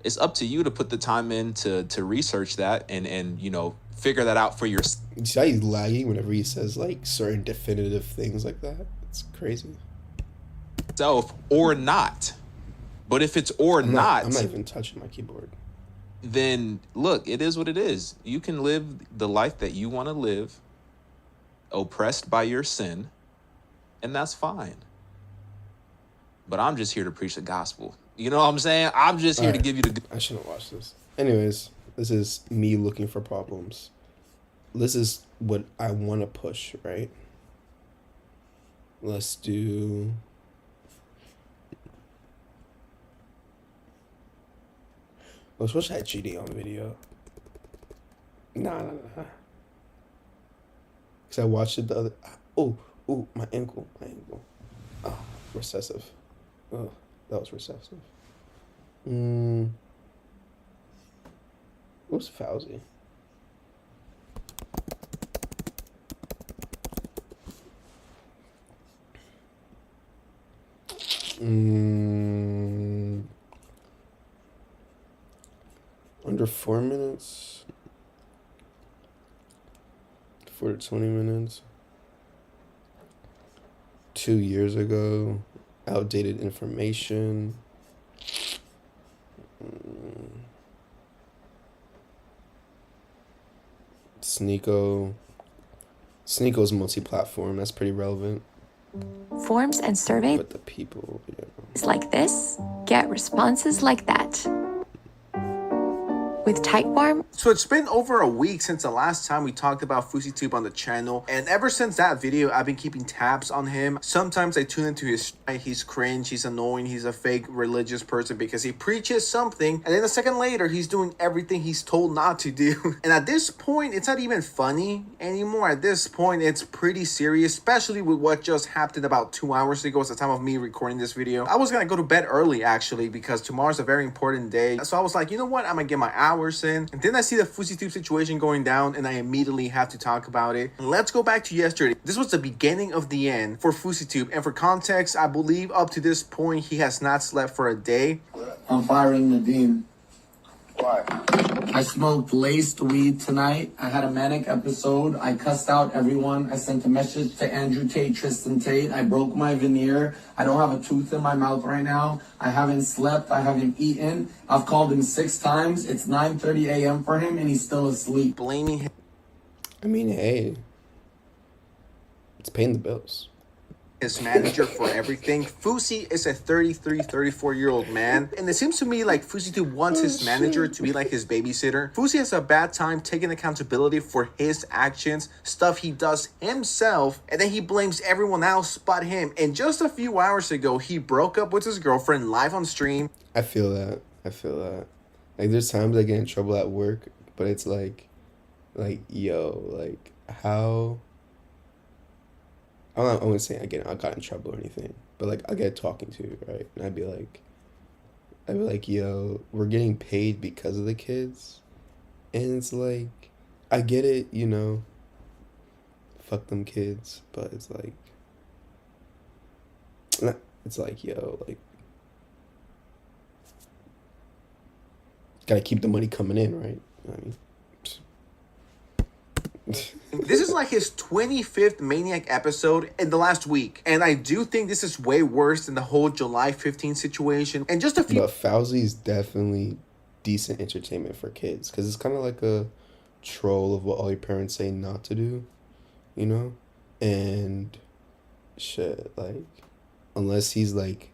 It's up to you to put the time in to research that and you know, figure that out for yourself. You see how he's lagging whenever he says like certain definitive things like that? It's crazy. Or not. But if it's I'm not even touching my keyboard. Then look, it is what it is. You can live the life that you want to live, oppressed by your sin, and that's fine. But I'm just here to preach the gospel. You know what I'm saying? I'm just here to give you the... I shouldn't watch this. Anyways, this is me looking for problems. This is what I want to push, right? Let's do... Let's watch that Jaden on video. Nah. Because I watched it the other... Oh, my ankle. Oh, recessive. Oh, that was recessive. What's Fauci? Under 4 minutes. 4 to 20 minutes. 2 years ago. Outdated information. Sneeko. Sneako's multi-platform. That's pretty relevant. Forms and surveys But the people, like this get responses like that. With Typeform. So it's been over a week since the last time we talked about FouseyTube on the channel, and ever since that video, I've been keeping tabs on him. Sometimes I tune into his he's cringe, he's annoying, he's a fake religious person because he preaches something, and then a second later, he's doing everything he's told not to do. And at this point, it's not even funny anymore. At this point, it's pretty serious, especially with what just happened about 2 hours ago at the time of me recording this video. I was gonna go to bed early, actually, because tomorrow's a very important day. So I was like, you know what? I'm gonna get my hours in. And then I see the FouseyTube situation going down, and I immediately have to talk about it. Let's go back to yesterday. This was the beginning of the end for FouseyTube, and for context, I believe up to this point, he has not slept for a day. I'm firing Nadine. Why? I smoked laced weed tonight. I had a manic episode. I cussed out everyone. I sent a message to Andrew Tate, Tristan Tate. I broke my veneer. I don't have a tooth in my mouth right now. I haven't slept. I haven't eaten. I've called him 6 times. It's 9:30 a.m. for him, and he's still asleep. Blaming him. I mean, hey, it's paying the bills. His manager for everything. Fousey is a 33, 34-year-old man, and it seems to me like FouseyTube wants his manager to be like his babysitter. Fousey has a bad time taking accountability for his actions, stuff he does himself, and then he blames everyone else but him. And just a few hours ago, he broke up with his girlfriend live on stream. I feel that. Like, there's times I get in trouble at work, but it's like, yo, like, how... I'm not gonna say I got in trouble or anything, but like I get talking to, right? And I'd be like, yo, we're getting paid because of the kids, and it's like, I get it, you know. Fuck them kids, but it's like, yo, like, gotta keep the money coming in, right? I mean. This is like his 25th Maniac episode in the last week, and I do think this is way worse than the whole July 15th situation. And just a few. But Fousey's definitely decent entertainment for kids, because it's kind of like a troll of what all your parents say not to do, you know? And shit, like, unless he's like,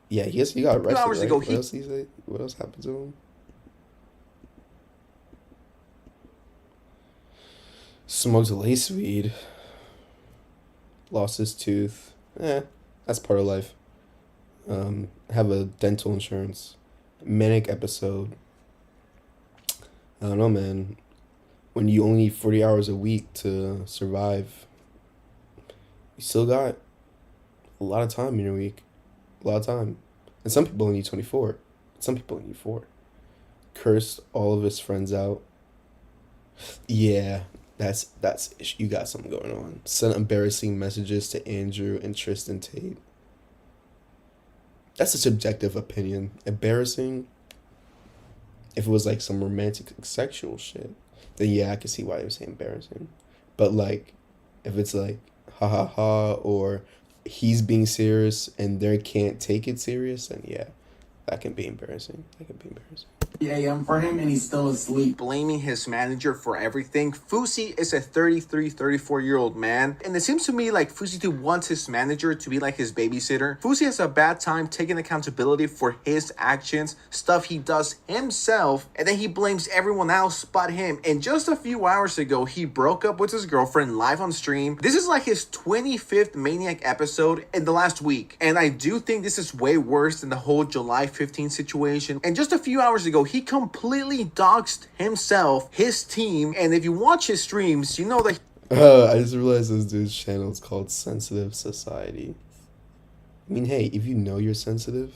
yeah, he got arrested. 2 hours right? ago, what else happened to him? Smoked lace weed. Lost his tooth. That's part of life. Have a dental insurance. Manic episode. I don't know, man. When you only need 40 hours a week to survive, you still got a lot of time in your week. A lot of time. And some people only need 24. Some people only need 4. Cursed all of his friends out. Yeah. That's you got something going on. Sent embarrassing messages to Andrew and Tristan Tate. That's a subjective opinion. Embarrassing. If it was like some romantic sexual shit, then yeah, I can see why they would say embarrassing. But like, if it's like ha ha ha, or he's being serious and they can't take it serious, then yeah, that can be embarrassing. a.m. for him, and he's still asleep. Blaming his manager for everything. Fousey is a 33, 34-year-old man, and it seems to me like FouseyTube wants his manager to be like his babysitter. Fousey has a bad time taking accountability for his actions, stuff he does himself, and then he blames everyone else but him. And just a few hours ago, he broke up with his girlfriend live on stream. This is like his 25th Maniac episode in the last week, and I do think this is way worse than the whole July 15th situation. And just a few hours ago, he completely doxed himself, his team, and if you watch his streams, you know that. I just realized this dude's channel is called Sensitive Society. I mean, hey, if you know you're sensitive,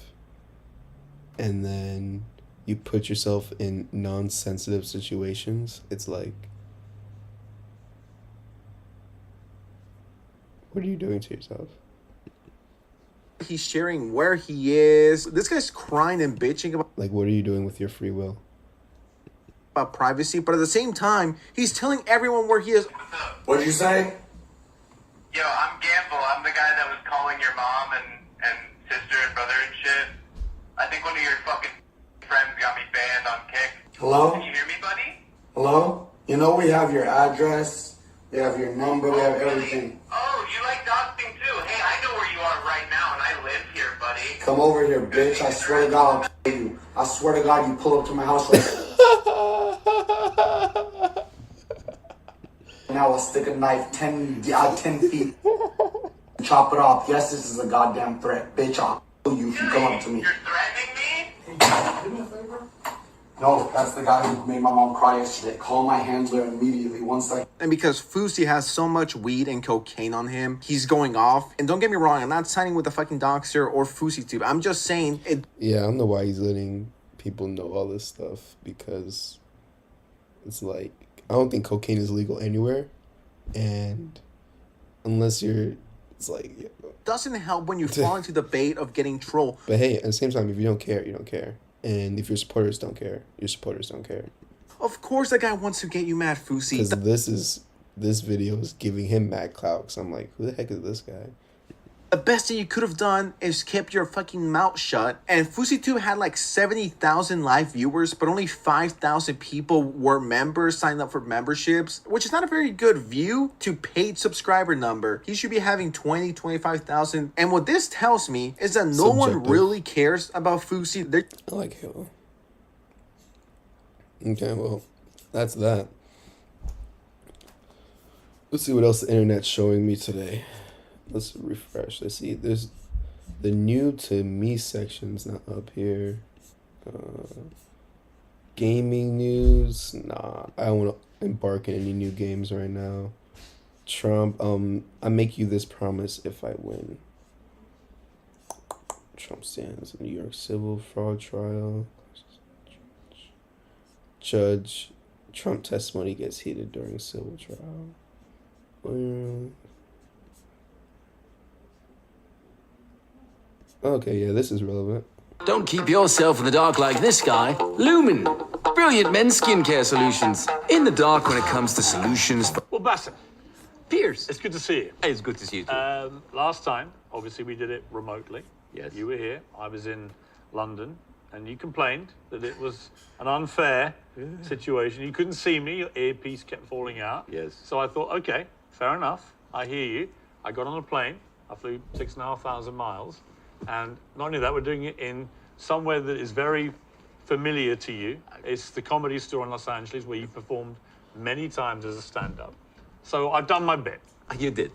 and then you put yourself in non-sensitive situations, it's like, what are you doing to yourself? He's sharing where he is. This guy's crying and bitching about, like, what are you doing with your free will? About privacy, but at the same time, he's telling everyone where he is. What'd you say? Yo, I'm Gamble. I'm the guy that was calling your mom and sister and brother and shit. I think one of your fucking friends got me banned on Kick. Hello? Can you hear me, buddy? Hello? You know we have your address. They have your number, they have everything. Oh, you like doxing too? Hey, I know where you are right now, and I live here, buddy. Come over here, bitch. I swear to God, I'll kill you. I swear to God, you pull up to my house right now. I'll stick a knife 10 feet. Chop it off. Yes, this is a goddamn threat. Bitch, I'll kill you if you come up to me. You're threatening me? Do me a favor. No, that's the guy who made my mom cry yesterday. Call my handler immediately. And because Fousey has so much weed and cocaine on him, he's going off. And don't get me wrong, I'm not siding with the fucking doxer or Fousey tube. I'm just saying it. Yeah, I don't know why he's letting people know all this stuff, because it's like, I don't think cocaine is legal anywhere, and unless you're, it's like, yeah. Doesn't help when you fall into the bait of getting trolled. But hey, at the same time, if you don't care, you don't care. And if your supporters don't care, your supporters don't care. Of course the guy wants to get you mad, Fousey. Because this video is giving him mad clout. So I'm like, who the heck is this guy? The best thing you could have done is kept your fucking mouth shut. And FouseyTube had like 70,000 live viewers, but only 5,000 people were members, signed up for memberships, which is not a very good view to paid subscriber number. He should be having 20, 25,000. And what this tells me is that no one really cares about Fousey. I like him. Okay, well, that's that. Let's see what else the internet's showing me today. Let's refresh. Let's see. There's the new to me section's not up here. Gaming news. Nah, I don't want to embark in any new games right now. Trump. I make you this promise if I win. Trump stands in New York civil fraud trial. Judge. Trump testimony gets heated during civil trial. Okay, yeah, this is relevant. Don't keep yourself in the dark like this guy. Lumen. Brilliant men's skincare solutions. In the dark when it comes to solutions. Well, Bassem. Piers. It's good to see you. Hey, it's good to see you too. Last time, obviously, we did it remotely. Yes. You were here. I was in London. And you complained that it was an unfair situation. You couldn't see me. Your earpiece kept falling out. Yes. So I thought, okay, fair enough. I hear you. I got on a plane. I flew 6,500 miles. And not only that, we're doing it in somewhere that is very familiar to you. It's the Comedy Store in Los Angeles, where you performed many times as a stand-up. So I've done my bit. You did.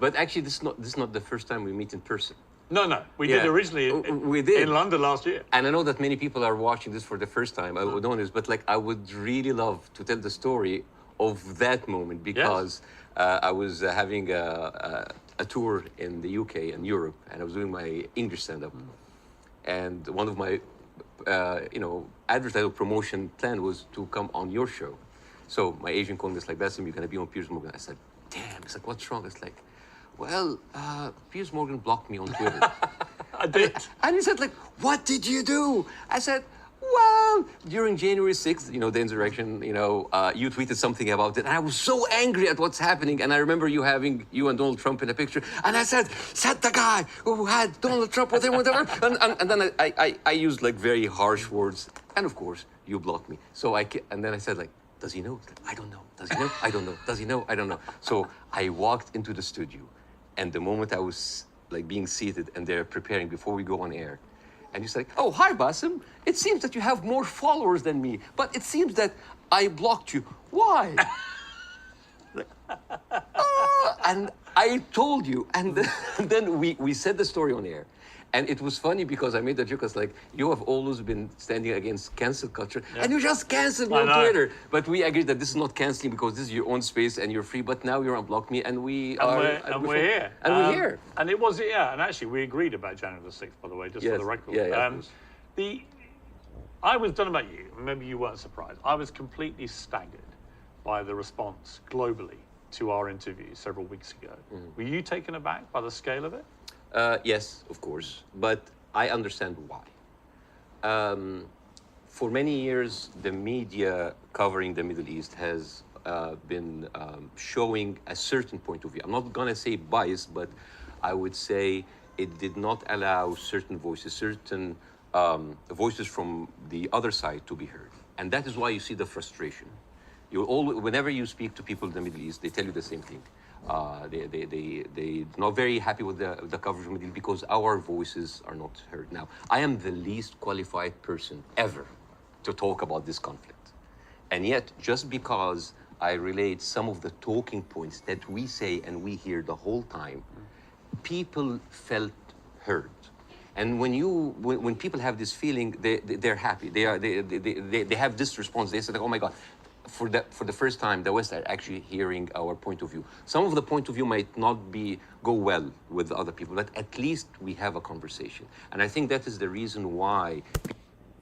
But actually, this is not the first time we meet in person. No. We did originally in London last year. And I know that many people are watching this for the first time. I would know this, but like I would really love to tell the story of that moment, because I was having a tour in the UK and Europe, and I was doing my English stand-up. And one of my, advertising promotion plan was to come on your show. So my agent called me, it's like, Bassem, you're gonna be on Piers Morgan. I said, damn. It's like, what's wrong? It's like, well, Piers Morgan blocked me on Twitter. I did. And he said, like, what did you do? I said, well, during January 6th, the insurrection, you tweeted something about it. And I was so angry at what's happening. And I remember you having you and Donald Trump in a picture. And I said the guy who had Donald Trump with him, whatever. And then I used, like, very harsh words. And, of course, you blocked me. And then I said, like, does he know? I don't know. Does he know? I don't know. Does he know? I don't know. So I walked into the studio. And the moment I was, like, being seated and they're preparing before we go on air, and he's like, oh, hi, Bassem. It seems that you have more followers than me, but it seems that I blocked you. Why? And I told you. And then we said the story on air. And it was funny because I made the joke. I was like, you have always been standing against cancel culture, and you just canceled me on Twitter. But we agreed that this is not canceling because this is your own space and you're free. But now you're unblocked me, and we're here. And we're here. And it was, and actually we agreed about January the 6th, by the way, just for the record. I was, don't know about you, maybe you weren't surprised. I was completely staggered by the response globally to our interview several weeks ago. Were you taken aback by the scale of it? Yes, of course, but I understand why. For many years, the media covering the Middle East has been showing a certain point of view. I'm not going to say bias, but I would say it did not allow certain voices from the other side to be heard. And that is why you see the frustration. Whenever you speak to people in the Middle East, they tell you the same thing. They're not very happy with the coverage of the Middle East because our voices are not heard. Now, I am the least qualified person ever to talk about this conflict. And yet, just because I relate some of the talking points that we say and we hear the whole time, people felt heard. And when people have this feeling, they're happy. They have this response. They say, "Oh my God, for the first time, the West are actually hearing our point of view. Some of the point of view might not go well with other people, but at least we have a conversation." And I think that is the reason why.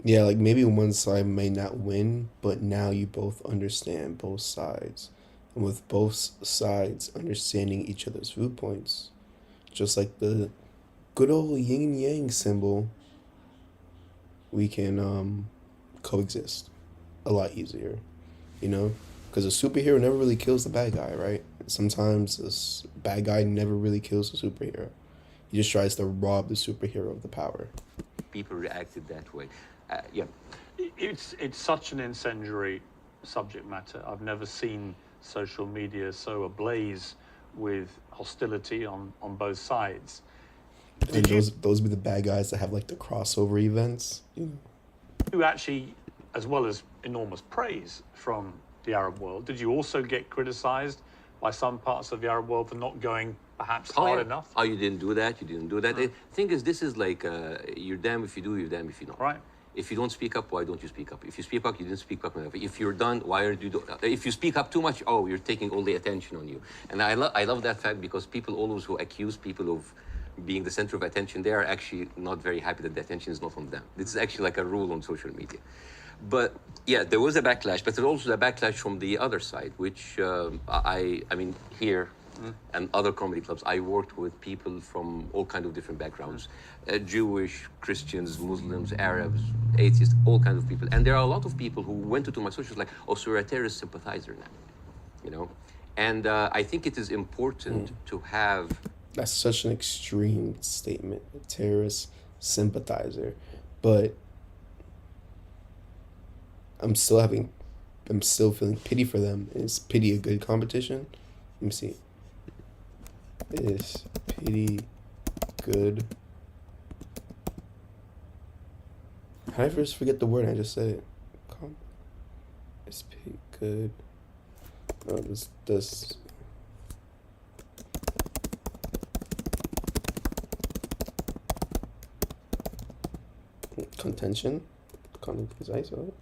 Yeah, like maybe one side may not win, but now you both understand both sides. And with both sides understanding each other's viewpoints, just like the good old yin and yang symbol, we can coexist a lot easier, you know? Because a superhero never really kills the bad guy, right? Sometimes this bad guy never really kills the superhero. He just tries to rob the superhero of the power. People reacted that way. Yeah. It's such an incendiary subject matter. I've never seen social media so ablaze with hostility on both sides. And those be the bad guys that have like the crossover events. You know? You actually, as well as enormous praise from the Arab world, did you also get criticized by some parts of the Arab world for not going perhaps hard enough? Oh, you didn't do that. You didn't do that. The thing is, this is like you're damned if you do, you're damned if you don't. Right. If you don't speak up, why don't you speak up? If you speak up, you didn't speak up enough. If you're done, why are you? If you speak up too much, oh, you're taking all the attention on you. And I love that fact because people always who accuse people of being the center of attention, they are actually not very happy that the attention is not on them. This is actually like a rule on social media. But yeah, there was a backlash, but there's also a backlash from the other side, which I mean here and other comedy clubs, I worked with people from all kinds of different backgrounds, Jewish, Christians, Muslims, Arabs, atheists, all kinds of people. And there are a lot of people who went into my socials like, oh, so you're a terrorist sympathizer now, you know? And I think it is important to have... That's such an extreme statement, a terrorist sympathizer. But I'm still feeling pity for them. Is pity a good competition? Let me see. Is pity good? How did I first forget the word? I just said it. Is pity good? Oh, this. Contention? Contention.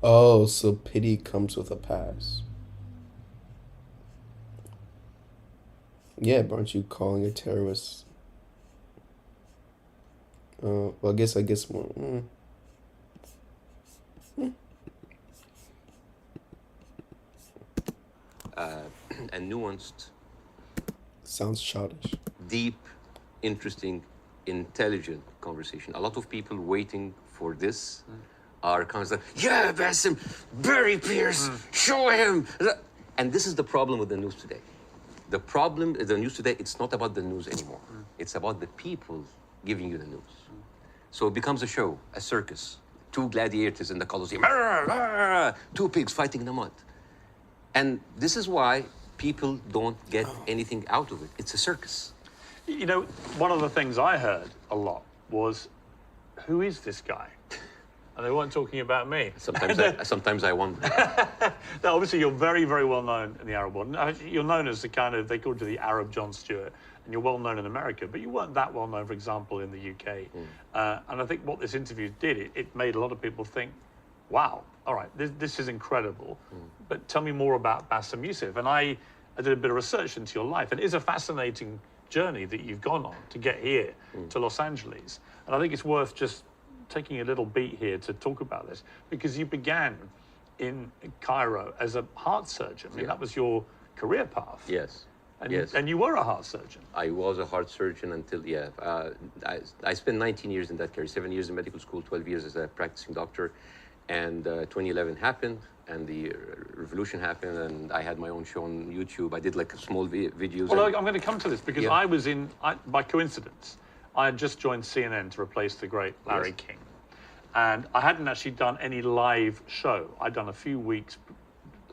Oh, so pity comes with a pass. Yeah, but aren't you calling a terrorist? Well, I guess more. And nuanced. Sounds childish. Deep, interesting, intelligent conversation. A lot of people waiting for this are kind of like, yeah, Bassem, bury Pierce, show him. And this is the problem with the news today. The problem is the news today, it's not about the news anymore. It's about the people giving you the news. So it becomes a show, a circus. Two gladiators in the Colosseum, two pigs fighting in the mud. And this is why people don't get anything out of it. It's a circus. You know, one of the things I heard a lot was, who is this guy? And they weren't talking about me. Sometimes I wonder. Now, obviously, you're very, very well known in the Arab world. You're known as the kind of, they called you the Arab Jon Stewart, and you're well known in America, but you weren't that well known, for example, in the UK. And I think what this interview did, it made a lot of people think, wow, all right, this is incredible. But tell me more about Bassem Youssef. And I did a bit of research into your life, and it is a fascinating journey that you've gone on to get here to Los Angeles. And I think it's worth just taking a little beat here to talk about this, because you began in Cairo as a heart surgeon. I mean, that was your career path. Yes. And, Yes. and you were a heart surgeon. I was a heart surgeon until, I spent 19 years in that career, 7 years in medical school, 12 years as a practicing doctor. And 2011 happened, and the revolution happened, and I had my own show on YouTube. I did like small videos. Well, and, I'm going to come to this because I was by coincidence, I had just joined CNN to replace the great Larry King. And I hadn't actually done any live show. I'd done a few weeks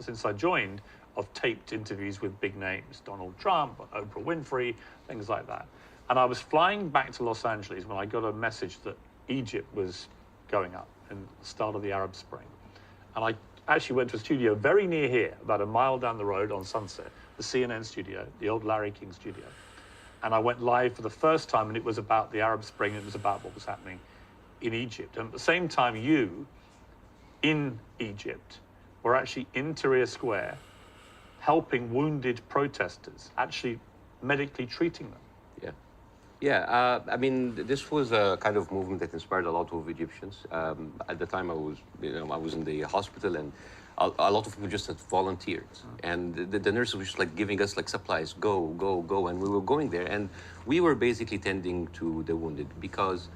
since I joined of taped interviews with big names, Donald Trump, Oprah Winfrey, things like that. And I was flying back to Los Angeles when I got a message that Egypt was going up and the start of the Arab Spring. And I actually went to a studio very near here, about a mile down the road on Sunset, the CNN studio, the old Larry King studio. And I went live for the first time, and it was about the Arab Spring. It was about what was happening in Egypt. And at the same time, you, in Egypt, were actually in Tahrir Square, helping wounded protesters, actually medically treating them. Yeah, I mean, this was a kind of movement that inspired a lot of Egyptians. At the time, I was in the hospital, and a lot of people just had volunteered, and the nurses were just like giving us like supplies, go, and we were going there, and we were basically tending to the wounded because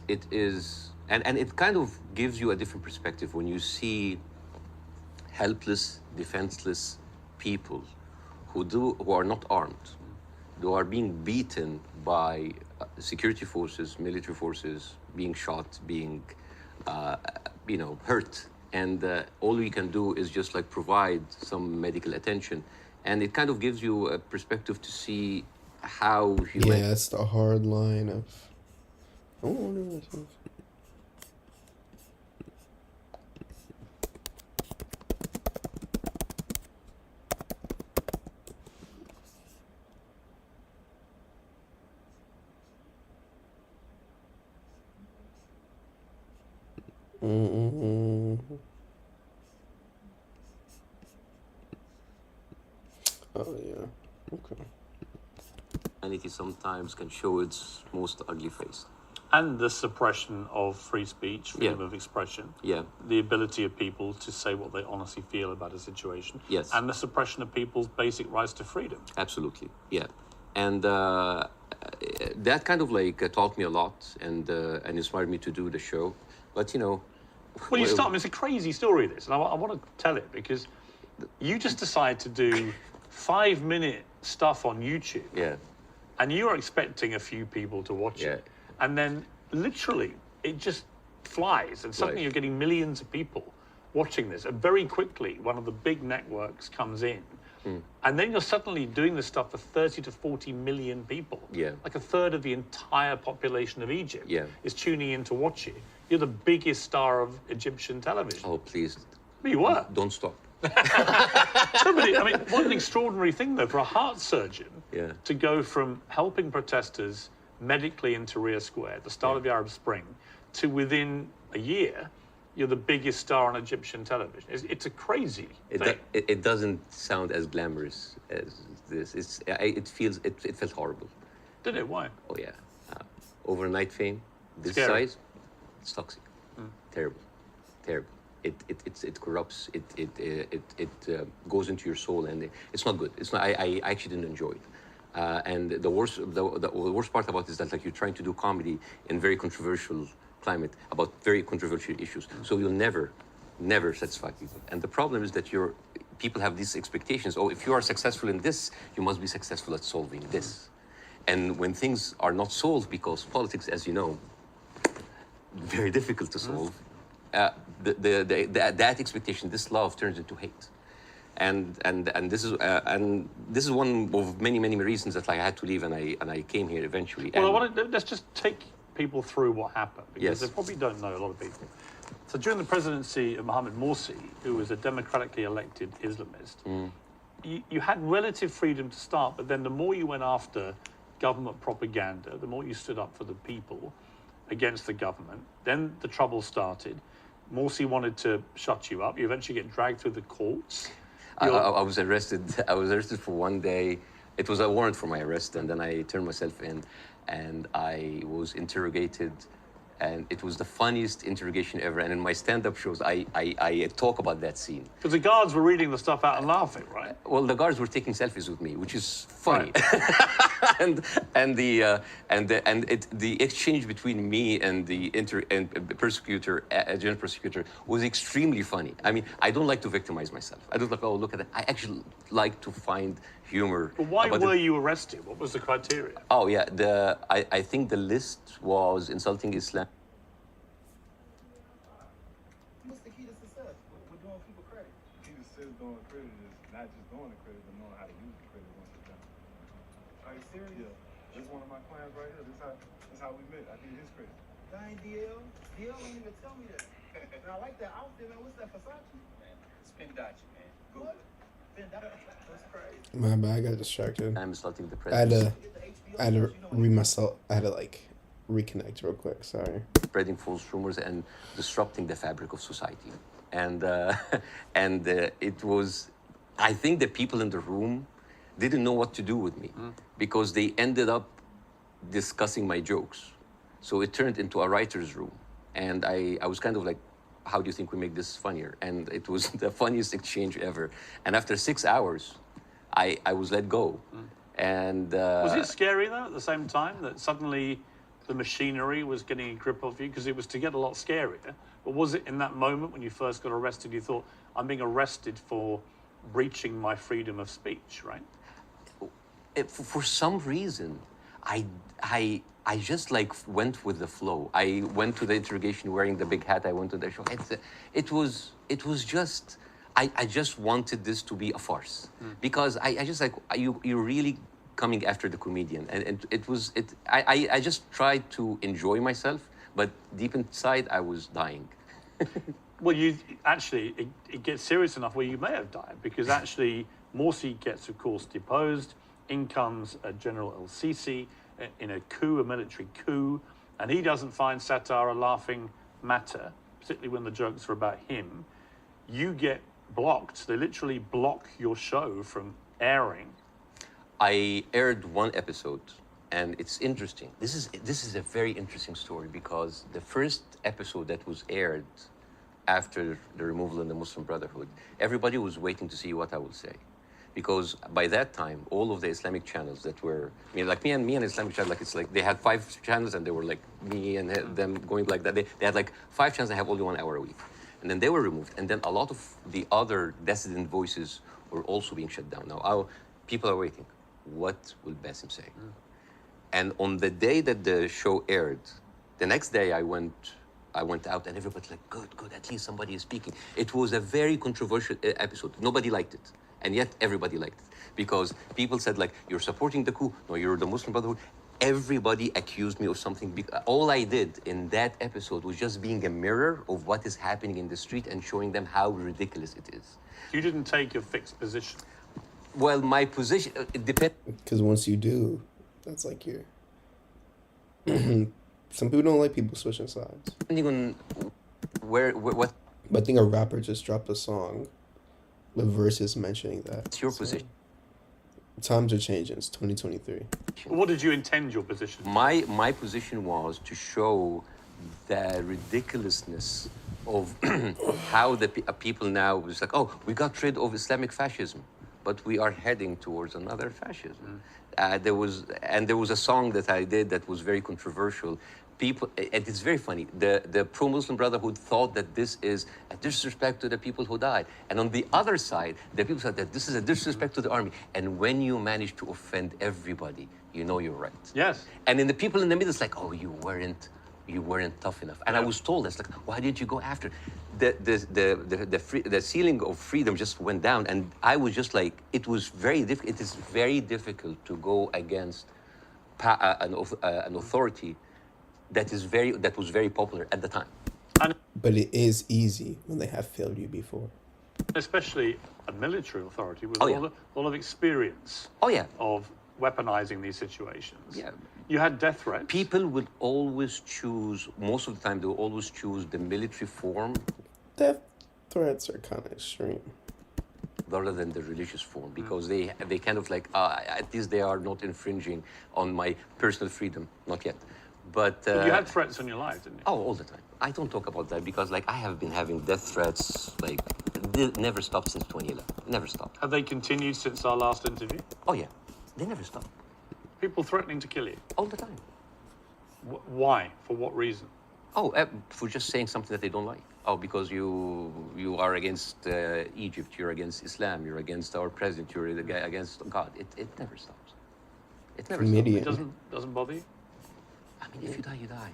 it is, and it kind of gives you a different perspective when you see helpless, defenseless people who are not armed, who are being beaten by security forces, military forces, being shot, being, hurt. And all we can do is just like provide some medical attention. And it kind of gives you a perspective to see how human... Yeah, it's the hard line of... I wonder myself. Oh yeah, okay. Humanity sometimes can show its most ugly face. And the suppression of free speech, freedom of expression. Yeah. The ability of people to say what they honestly feel about a situation. Yes. And the suppression of people's basic rights to freedom. Absolutely, yeah. And that kind of like taught me a lot and inspired me to do the show. But Well, you start, it's a crazy story, this, and I want to tell it because you just decide to do 5-minute stuff on YouTube. Yeah. And you're expecting a few people to watch it. And then literally it just flies, and suddenly you're getting millions of people watching this. And very quickly, one of the big networks comes in. And then you're suddenly doing this stuff for 30 to 40 million people. Yeah. Like a third of the entire population of Egypt is tuning in to watch you. You're the biggest star of Egyptian television. Oh, please. You were. Don't stop. Somebody, I mean, what an extraordinary thing, though, for a heart surgeon to go from helping protesters medically in Tahrir Square at the start of the Arab Spring to within a year, you're the biggest star on Egyptian television. It's a crazy thing. It doesn't sound as glamorous as this. It felt horrible. Did it? Why? Oh yeah, overnight fame, this Scary. size, it's toxic, terrible. It corrupts. It goes into your soul, and it's not good. It's not. I actually didn't enjoy it. And the worst part about it is that like you're trying to do comedy in very controversial climate about very controversial issues. So you'll never satisfy people. And the problem is that people have these expectations. Oh, if you are successful in this, you must be successful at solving this. And when things are not solved, because politics, as you know, very difficult to solve, that expectation, this love turns into hate. And this is one of many reasons that like I had to leave and I came here eventually. Well, let's just take people through what happened, because Yes. they probably don't know, a lot of people. So during the presidency of Mohamed Morsi, who was a democratically elected Islamist, you had relative freedom to start, but then the more you went after government propaganda, the more you stood up for the people against the government, then the trouble started. Morsi wanted to shut you up. You eventually get dragged through the courts. I was arrested. I was arrested for one day. It was a warrant for my arrest, and then I turned myself in, and I was interrogated And it was the funniest interrogation ever. And in my stand-up shows, I talk about that scene. Because the guards were reading the stuff out and laughing, right? Well, the guards were taking selfies with me, which is funny. and the exchange between me and the prosecutor, general prosecutor, was extremely funny. I mean, I don't like to victimize myself. I don't like, oh, look at that. I actually like to find humor. But why were you arrested? What was the criteria? Oh yeah, I think the list was insulting Islam. What's the key to success? We're doing people credit. The key to success doing credit is not just doing the credit, but knowing how to use the credit once it's done. Are you serious? Yeah. This is one of my clients right here. This how we met. I did his credit. That ain't DL. DL didn't even tell me that. And I like that outfit, man. What's that, Versace? Man, Spindachi, man. Google it. That's crazy. My bad, I got distracted. I'm insulting the I president. had to read myself. I had to like reconnect real quick. Sorry. Spreading false rumors and disrupting the fabric of society. And it was, I think the people in the room didn't know what to do with me because they ended up discussing my jokes. So it turned into a writer's room. And I was kind of like, how do you think we make this funnier? And it was the funniest exchange ever. And after 6 hours, I was let go. And was it scary though at the same time that suddenly the machinery was getting a grip of you? Because it was to get a lot scarier. But was it in that moment when you first got arrested, you thought, I'm being arrested for breaching my freedom of speech, right? For some reason, I just like went with the flow. I went to the interrogation wearing the big hat. I went to the show. It was just, I just wanted this to be a farce because I just like, you're really coming after the comedian. And I just tried to enjoy myself, but deep inside I was dying. Well, you actually, it gets serious enough where you may have died because actually Morsi gets, of course, deposed. In comes General El-Sisi in a coup, a military coup, and he doesn't find satire a laughing matter, particularly when the jokes are about him. You get blocked. They literally block your show from airing. I aired one episode, and it's interesting. This is a very interesting story because the first episode that was aired after the removal in the Muslim Brotherhood, everybody was waiting to see what I would say. Because by that time, all of the Islamic channels that were, I mean, like me and Islamic channel, like it's like they had 5 channels and they were like me and them going like that. They had like 5 channels that have only 1 hour a week. And then they were removed. And then a lot of the other dissident voices were also being shut down. Now, people are waiting. What will Bassem say? And on the day that the show aired, the next day I went out and everybody's like, good, at least somebody is speaking. It was a very controversial episode. Nobody liked it. And yet everybody liked it because people said like, you're supporting the coup. No, you're the Muslim Brotherhood. Everybody accused me of something. All I did in that episode was just being a mirror of what is happening in the street and showing them how ridiculous it is. You didn't take a fixed position. Well, my position, it depends. Because once you do, that's like your... Some people don't like people switching sides. Depending on what... But I think a rapper just dropped a song with verses mentioning that. It's your position. Times are changing. It's 2023. What did you intend your position? My position was to show the ridiculousness of how the people now was like, oh, we got rid of Islamic fascism, but we are heading towards another fascism. There was a song that I did that was very controversial. People, and it's very funny, the pro-Muslim Brotherhood thought that this is a disrespect to the people who died. And on the other side, the people said that this is a disrespect to the army. And when you manage to offend everybody, you know you're right. Yes. And then the people in the middle, it's like, oh, you weren't tough enough. And I was told, it's like, why didn't you go after? The ceiling of freedom just went down. And I was just like, it was very difficult. It is very difficult to go against an authority that was very popular at the time. But it is easy when they have failed you before. Especially a military authority with a lot of experience of weaponizing these situations. Yeah. You had death threats. People would always choose, most of the time, they will always choose the military form. Death threats are kind of extreme. Rather than the religious form, because they kind of like, at least they are not infringing on my personal freedom, not yet. But you had threats on your life, didn't you? oh, all the time. I don't talk about that because, like, I have been having death threats, like, never stopped since 2011. Never stopped. Have they continued since our last interview? Oh yeah, they never stopped. People threatening to kill you? All the time. Why? For what reason? Oh, for just saying something that they don't like. Oh, because you are against Egypt, you're against Islam, you're against our president, you're against God. It never stops. It never stops. It doesn't bother you? I mean, if you die, you die.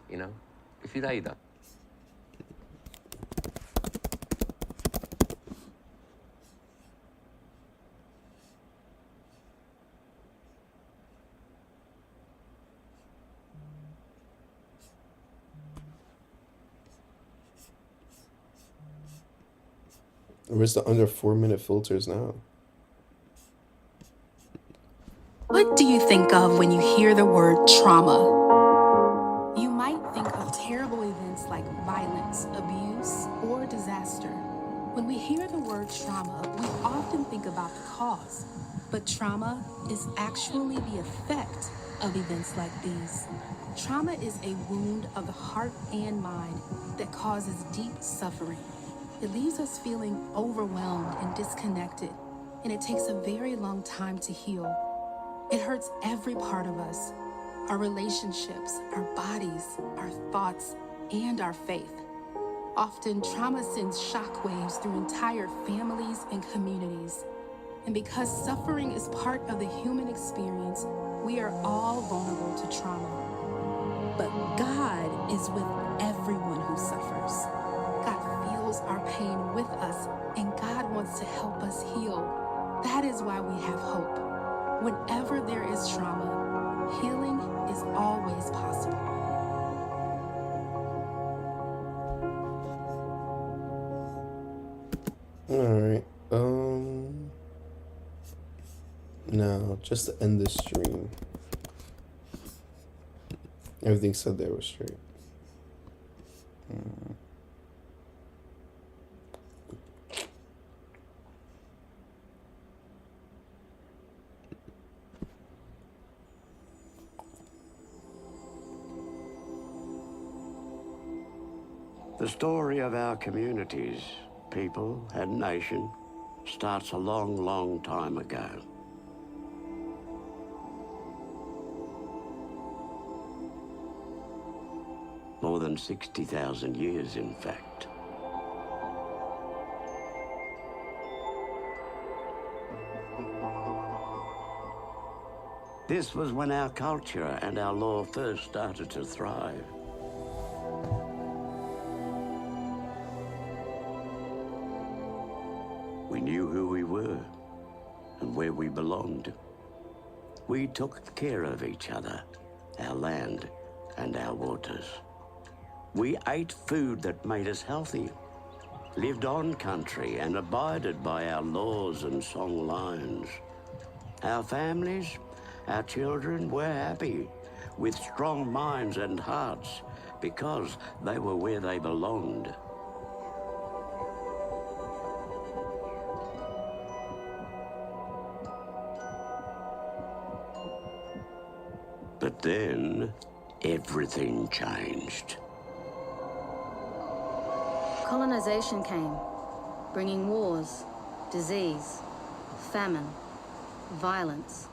You know? If you die, you die. Where's the under 4-minute filters now? What do you think of when you hear the word trauma? You might think of terrible events like violence, abuse, or disaster. When we hear the word trauma, we often think about the cause, but trauma is actually the effect of events like these. Trauma is a wound of the heart and mind that causes deep suffering. It leaves us feeling overwhelmed and disconnected, and it takes a very long time to heal. It hurts every part of us, our relationships, our bodies, our thoughts, and our faith. Often, trauma sends shockwaves through entire families and communities. And because suffering is part of the human experience, we are all vulnerable to trauma. But God is with everyone who suffers. God feels our pain with us, and God wants to help us heal. That is why we have hope. Whenever there is trauma, healing is always possible. Alright, now, just to end this stream. Everything said there was straight. The story of our communities, people, and nation starts a long, long time ago. More than 60,000 years, in fact. This was when our culture and our law first started to thrive. We knew who we were and where we belonged. We took care of each other, our land and our waters. We ate food that made us healthy, lived on country and abided by our laws and song lines. Our families, our children were happy, with strong minds and hearts, because they were where they belonged. But then, everything changed. Colonization came, bringing wars, disease, famine, violence,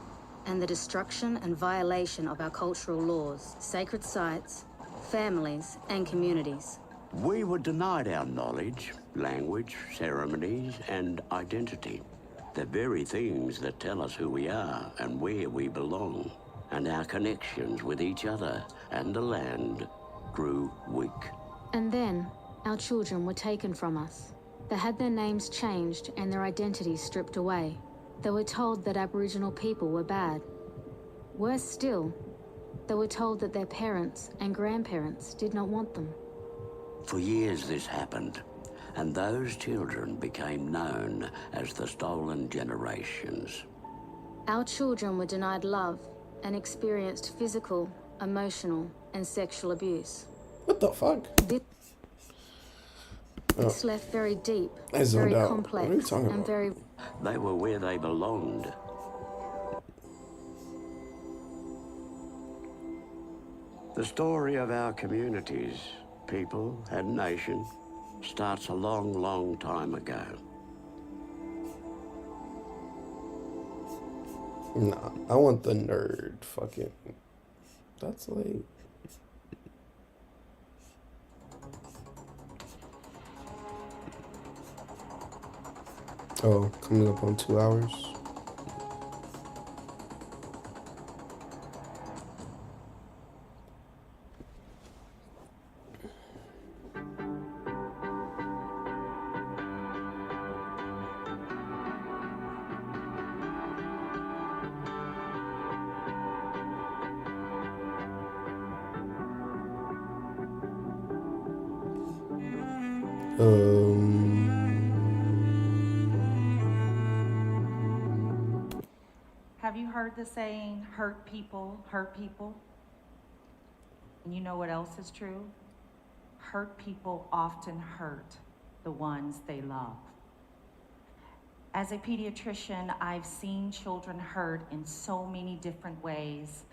and the destruction and violation of our cultural laws, sacred sites, families, and communities. We were denied our knowledge, language, ceremonies, and identity. The very things that tell us who we are and where we belong. And our connections with each other and the land grew weak. And then, our children were taken from us. They had their names changed and their identities stripped away. They were told that Aboriginal people were bad. Worse still, they were told that their parents and grandparents did not want them. For years this happened, and those children became known as the Stolen Generations. Our children were denied love and experienced physical, emotional, and sexual abuse. What the fuck? It's left very deep, I zoned very out. complex, What are you talking and about? very... They were where they belonged. The story of our communities, people, and nation starts a long, long time ago. Nah, I want the nerd. Fucking. That's like. Oh, coming up on 2 hours. Have you heard the saying, hurt people hurt people? And you know what else is true? Hurt people often hurt the ones they love. As a pediatrician, I've seen children hurt in so many different ways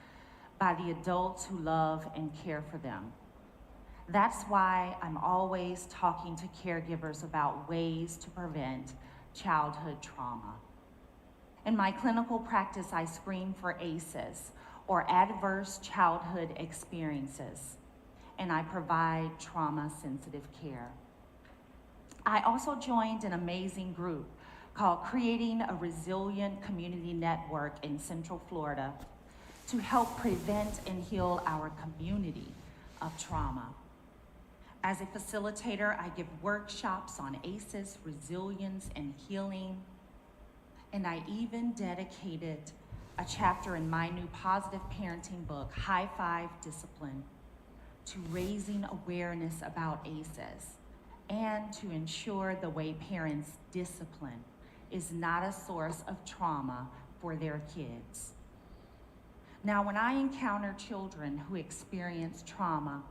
by the adults who love and care for them. That's why I'm always talking to caregivers about ways to prevent childhood trauma. In my clinical practice, I screen for ACEs, or adverse childhood experiences, and I provide trauma-sensitive care. I also joined an amazing group called Creating a Resilient Community Network in Central Florida to help prevent and heal our community of trauma. As a facilitator, I give workshops on ACEs, resilience, and healing. And I even dedicated a chapter in my new positive parenting book, High Five Discipline, to raising awareness about ACEs and to ensure the way parents discipline is not a source of trauma for their kids. Now, when I encounter children who experience trauma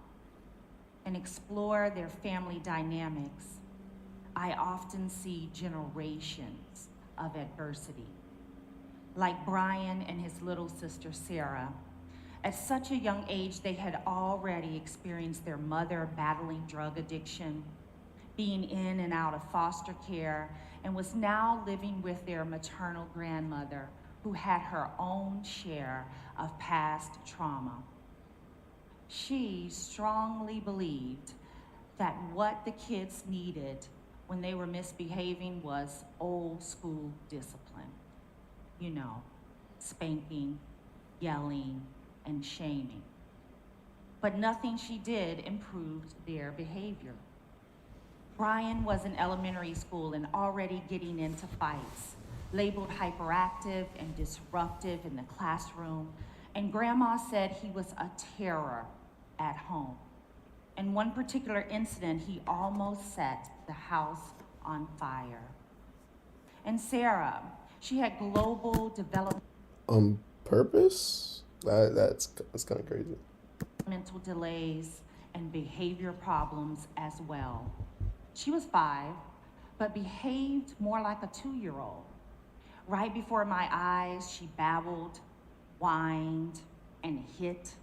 and explore their family dynamics, I often see generations of adversity. Like Brian and his little sister, Sarah, at such a young age, they had already experienced their mother battling drug addiction, being in and out of foster care, and was now living with their maternal grandmother, who had her own share of past trauma. She strongly believed that what the kids needed when they were misbehaving was old school discipline. You know, spanking, yelling, and shaming. But nothing she did improved their behavior. Brian was in elementary school and already getting into fights, labeled hyperactive and disruptive in the classroom, and Grandma said he was a terror at home. In one particular incident, he almost set the house on fire. And Sarah, she had global development. On purpose? That's kind of crazy. Mental delays and behavior problems as well. She was 5, but behaved more like a 2-year-old. Right before my eyes, she babbled, whined, and hit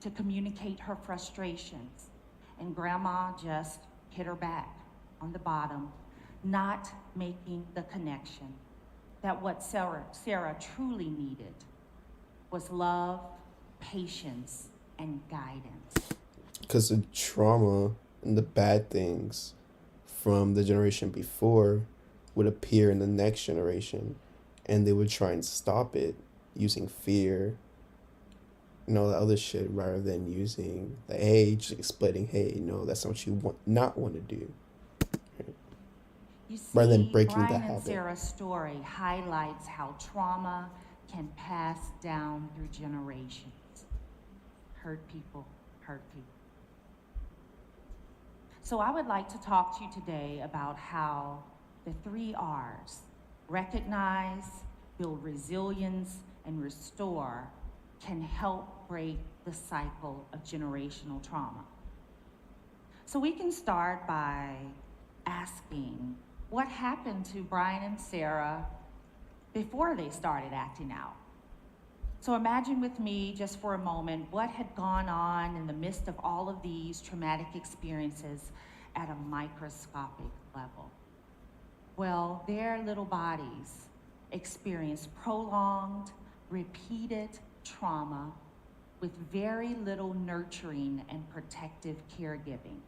to communicate her frustrations. And Grandma just hit her back on the bottom, not making the connection that what Sarah truly needed was love, patience, and guidance. Because the trauma and the bad things from the generation before would appear in the next generation, and they would try and stop it using fear and all that other shit, rather than using the just explaining, hey, no, that's not what you not want to do. You see, rather than breaking Brian the and habit. Sarah's story highlights how trauma can pass down through generations. Hurt people hurt people. So I would like to talk to you today about how the 3 R's, recognize, build resilience, and restore, can help break the cycle of generational trauma. So we can start by asking, what happened to Brian and Sarah before they started acting out? So imagine with me just for a moment what had gone on in the midst of all of these traumatic experiences at a microscopic level. Well, their little bodies experienced prolonged, repeated trauma with very little nurturing and protective caregiving.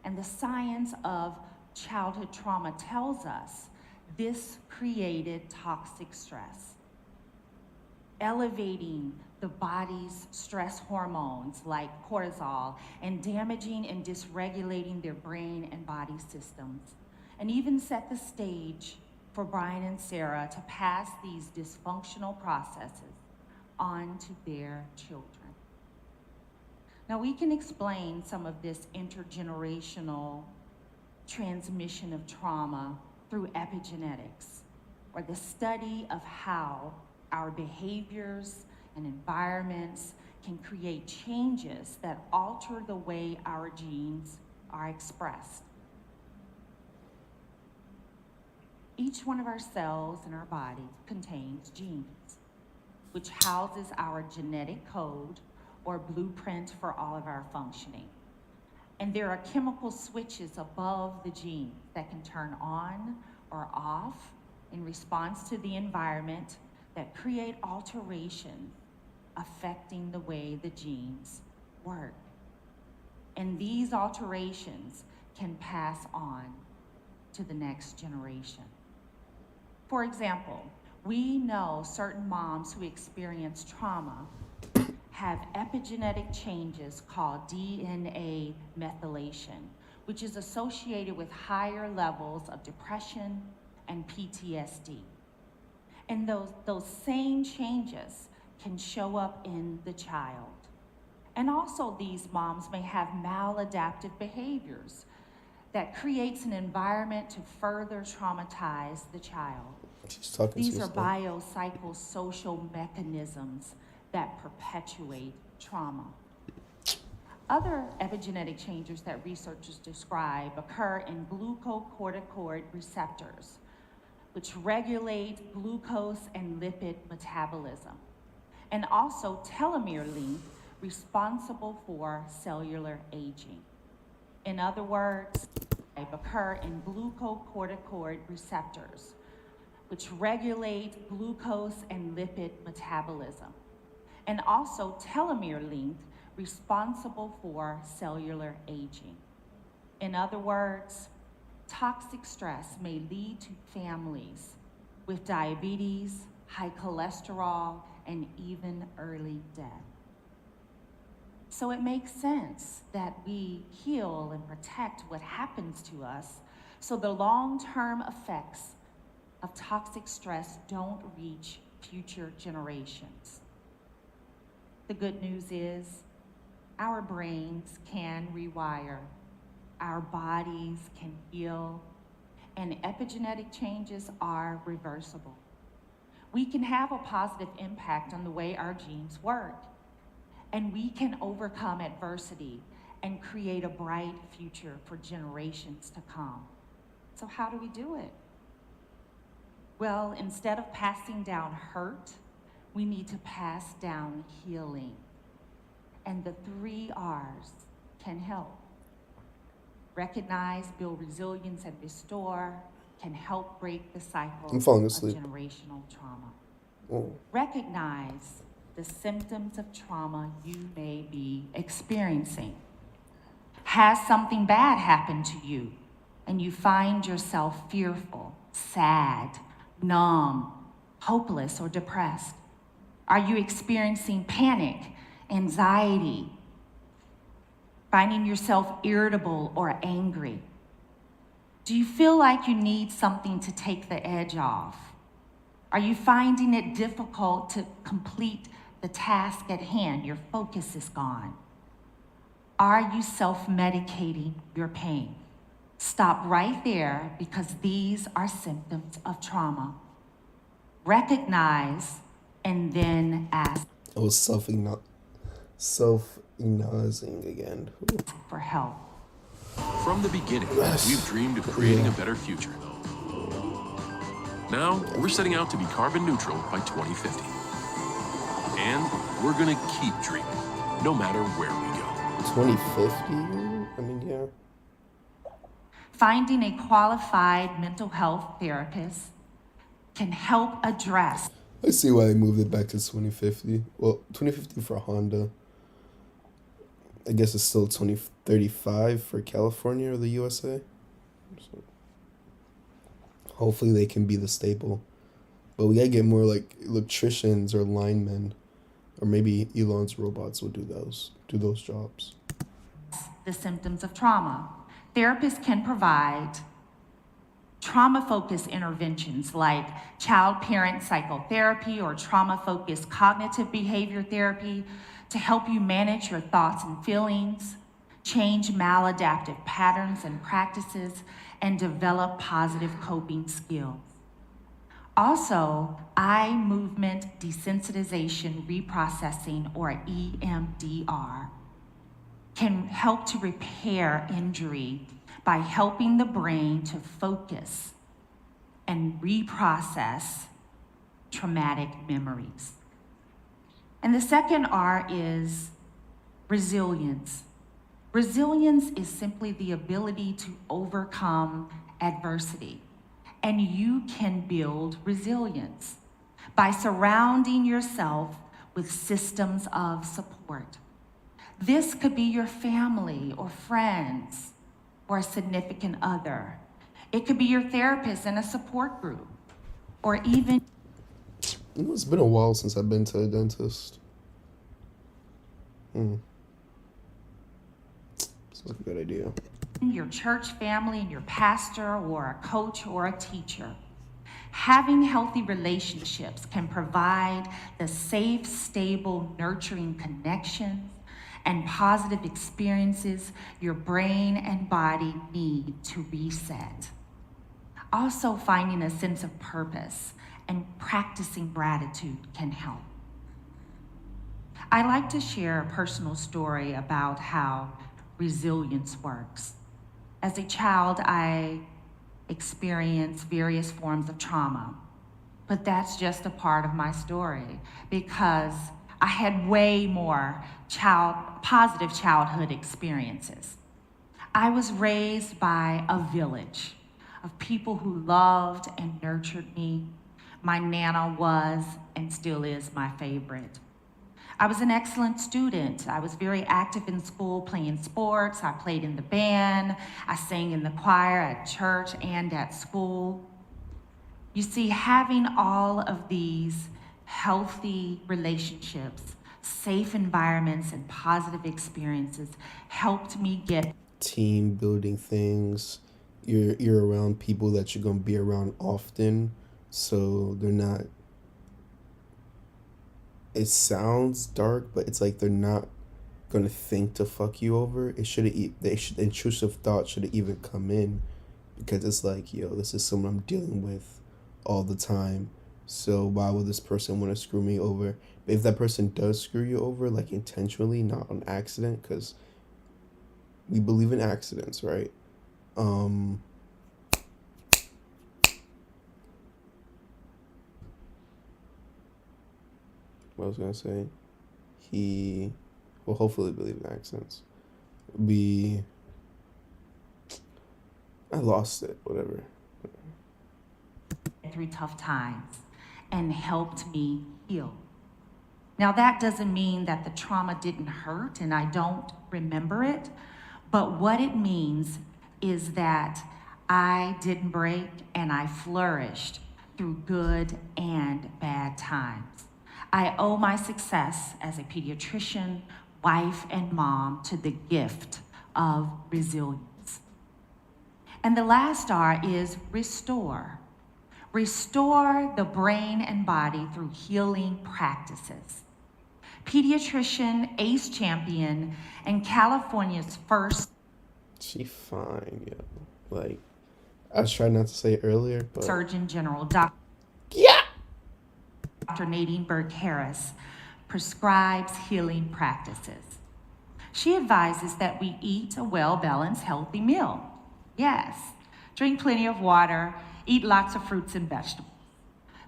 And the science of childhood trauma tells us this created toxic stress, elevating the body's stress hormones like cortisol and damaging and dysregulating their brain and body systems, and even set the stage for Brian and Sarah to pass these dysfunctional processes on to their children. Now, we can explain some of this intergenerational transmission of trauma through epigenetics, or the study of how our behaviors and environments can create changes that alter the way our genes are expressed. Each one of our cells in our body contains genes, which houses our genetic code or blueprint for all of our functioning. And there are chemical switches above the gene that can turn on or off in response to the environment that create alterations affecting the way the genes work. And these alterations can pass on to the next generation. For example, we know certain moms who experience trauma have epigenetic changes called DNA methylation, which is associated with higher levels of depression and PTSD. And those same changes can show up in the child. And also these moms may have maladaptive behaviors that creates an environment to further traumatize the child. These are biopsychosocial mechanisms that perpetuate trauma. Other epigenetic changes that researchers describe occur in glucocorticoid receptors, which regulate glucose and lipid metabolism, and also telomere length, responsible for cellular aging. In other words, they occur in glucocorticoid receptors, which regulate glucose and lipid metabolism, and also telomere length, responsible for cellular aging. In other words, toxic stress may lead to families with diabetes, high cholesterol, and even early death. So it makes sense that we heal and protect what happens to us so the long-term effects of toxic stress don't reach future generations. The good news is our brains can rewire, our bodies can heal, and epigenetic changes are reversible. We can have a positive impact on the way our genes work, and we can overcome adversity and create a bright future for generations to come. So how do we do it? Well, instead of passing down hurt, we need to pass down healing. And the 3 R's can help. Recognize, build resilience, and restore can help break the cycle of generational trauma. Oh. Recognize the symptoms of trauma you may be experiencing. Has something bad happened to you and you find yourself fearful, sad, numb, hopeless, or depressed? Are you experiencing panic, anxiety, finding yourself irritable or angry? Do you feel like you need something to take the edge off? Are you finding it difficult to complete the task at hand? Your focus is gone. Are you self-medicating your pain? Stop right there, because these are symptoms of trauma. Recognize and then ask. I was self-acknowledging again. For help. From the beginning, we've dreamed of creating a better future. Now, we're setting out to be carbon neutral by 2050. And we're gonna keep dreaming, no matter where we go. 2050? I mean, yeah. Finding a qualified mental health therapist can help address. I see why they moved it back to 2050. Well, 2050 for Honda. I guess it's still 2035 for California or the USA. So hopefully they can be the staple. But we gotta get more like electricians or linemen. Or maybe Elon's robots will do those jobs. The symptoms of trauma. Therapists can provide trauma-focused interventions like child-parent psychotherapy or trauma-focused cognitive behavior therapy to help you manage your thoughts and feelings, change maladaptive patterns and practices, and develop positive coping skills. Also, eye movement desensitization reprocessing, or EMDR, can help to repair injury by helping the brain to focus and reprocess traumatic memories. And the second R is resilience. Resilience is simply the ability to overcome adversity. And you can build resilience by surrounding yourself with systems of support. This could be your family or friends or a significant other. It could be your therapist in a support group, or even... You know, it's been a while since I've been to a dentist. Sounds like a good idea. Your church family and your pastor or a coach or a teacher. Having healthy relationships can provide the safe, stable, nurturing connections and positive experiences your brain and body need to reset. Also, finding a sense of purpose and practicing gratitude can help. I like to share a personal story about how resilience works. As a child, I experienced various forms of trauma, but that's just a part of my story because I had way more positive childhood experiences. I was raised by a village of people who loved and nurtured me. My Nana was and still is my favorite. I was an excellent student. I was very active in school, playing sports. I played in the band. I sang in the choir at church and at school. You see, having all of these healthy relationships, safe environments, and positive experiences helped me get team building things. You're around people that you're gonna be around often, so they're not. It sounds dark, but it's like they're not gonna think to fuck you over. The intrusive thought shouldn't even come in, because it's like, yo, this is someone I'm dealing with all the time. So why would this person want to screw me over? But if that person does screw you over, like intentionally, not on accident, because we believe in accidents, right? What I was gonna say, he will hopefully believe in accidents. I lost it, whatever. Through tough times and helped me heal. Now that doesn't mean that the trauma didn't hurt and I don't remember it, but what it means is that I didn't break and I flourished through good and bad times. I owe my success as a pediatrician, wife, and mom to the gift of resilience. And the last R is restore. Restore the brain and body through healing practices. Pediatrician, ACE champion, and California's first... She fine, yeah. Like, I was trying not to say it earlier, but... Surgeon General, Dr. Nadine Burke-Harris prescribes healing practices. She advises that we eat a well-balanced, healthy meal. Yes, drink plenty of water, eat lots of fruits and vegetables,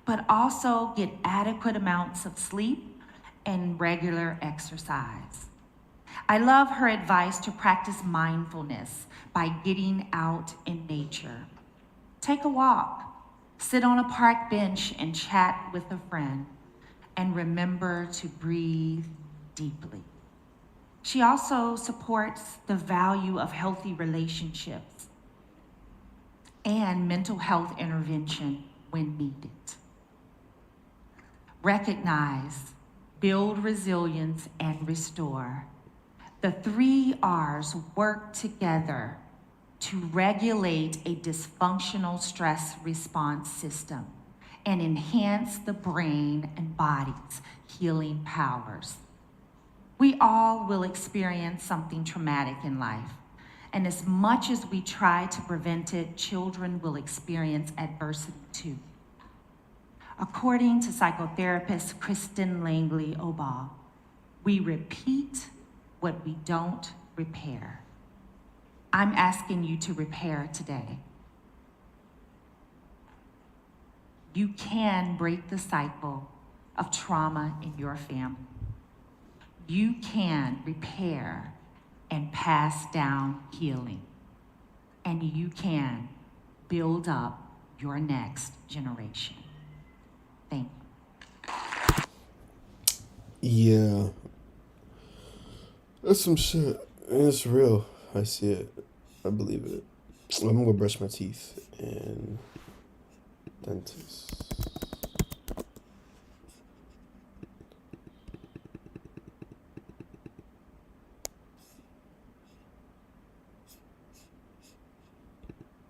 but also get adequate amounts of sleep and regular exercise. I love her advice to practice mindfulness by getting out in nature. Take a walk, sit on a park bench and chat with a friend, and remember to breathe deeply. She also supports the value of healthy relationships and mental health intervention when needed. Recognize, build resilience, and restore. The 3 R's work together to regulate a dysfunctional stress response system and enhance the brain and body's healing powers. We all will experience something traumatic in life, and as much as we try to prevent it, children will experience adversity too. According to psychotherapist Kristen Langley-Obal, we repeat what we don't repair. I'm asking you to repair today. You can break the cycle of trauma in your family. You can repair and pass down healing. And you can build up your next generation. Thank you. Yeah. That's some shit. It's real. I see it. I believe it. I'm gonna go brush my teeth and dentist.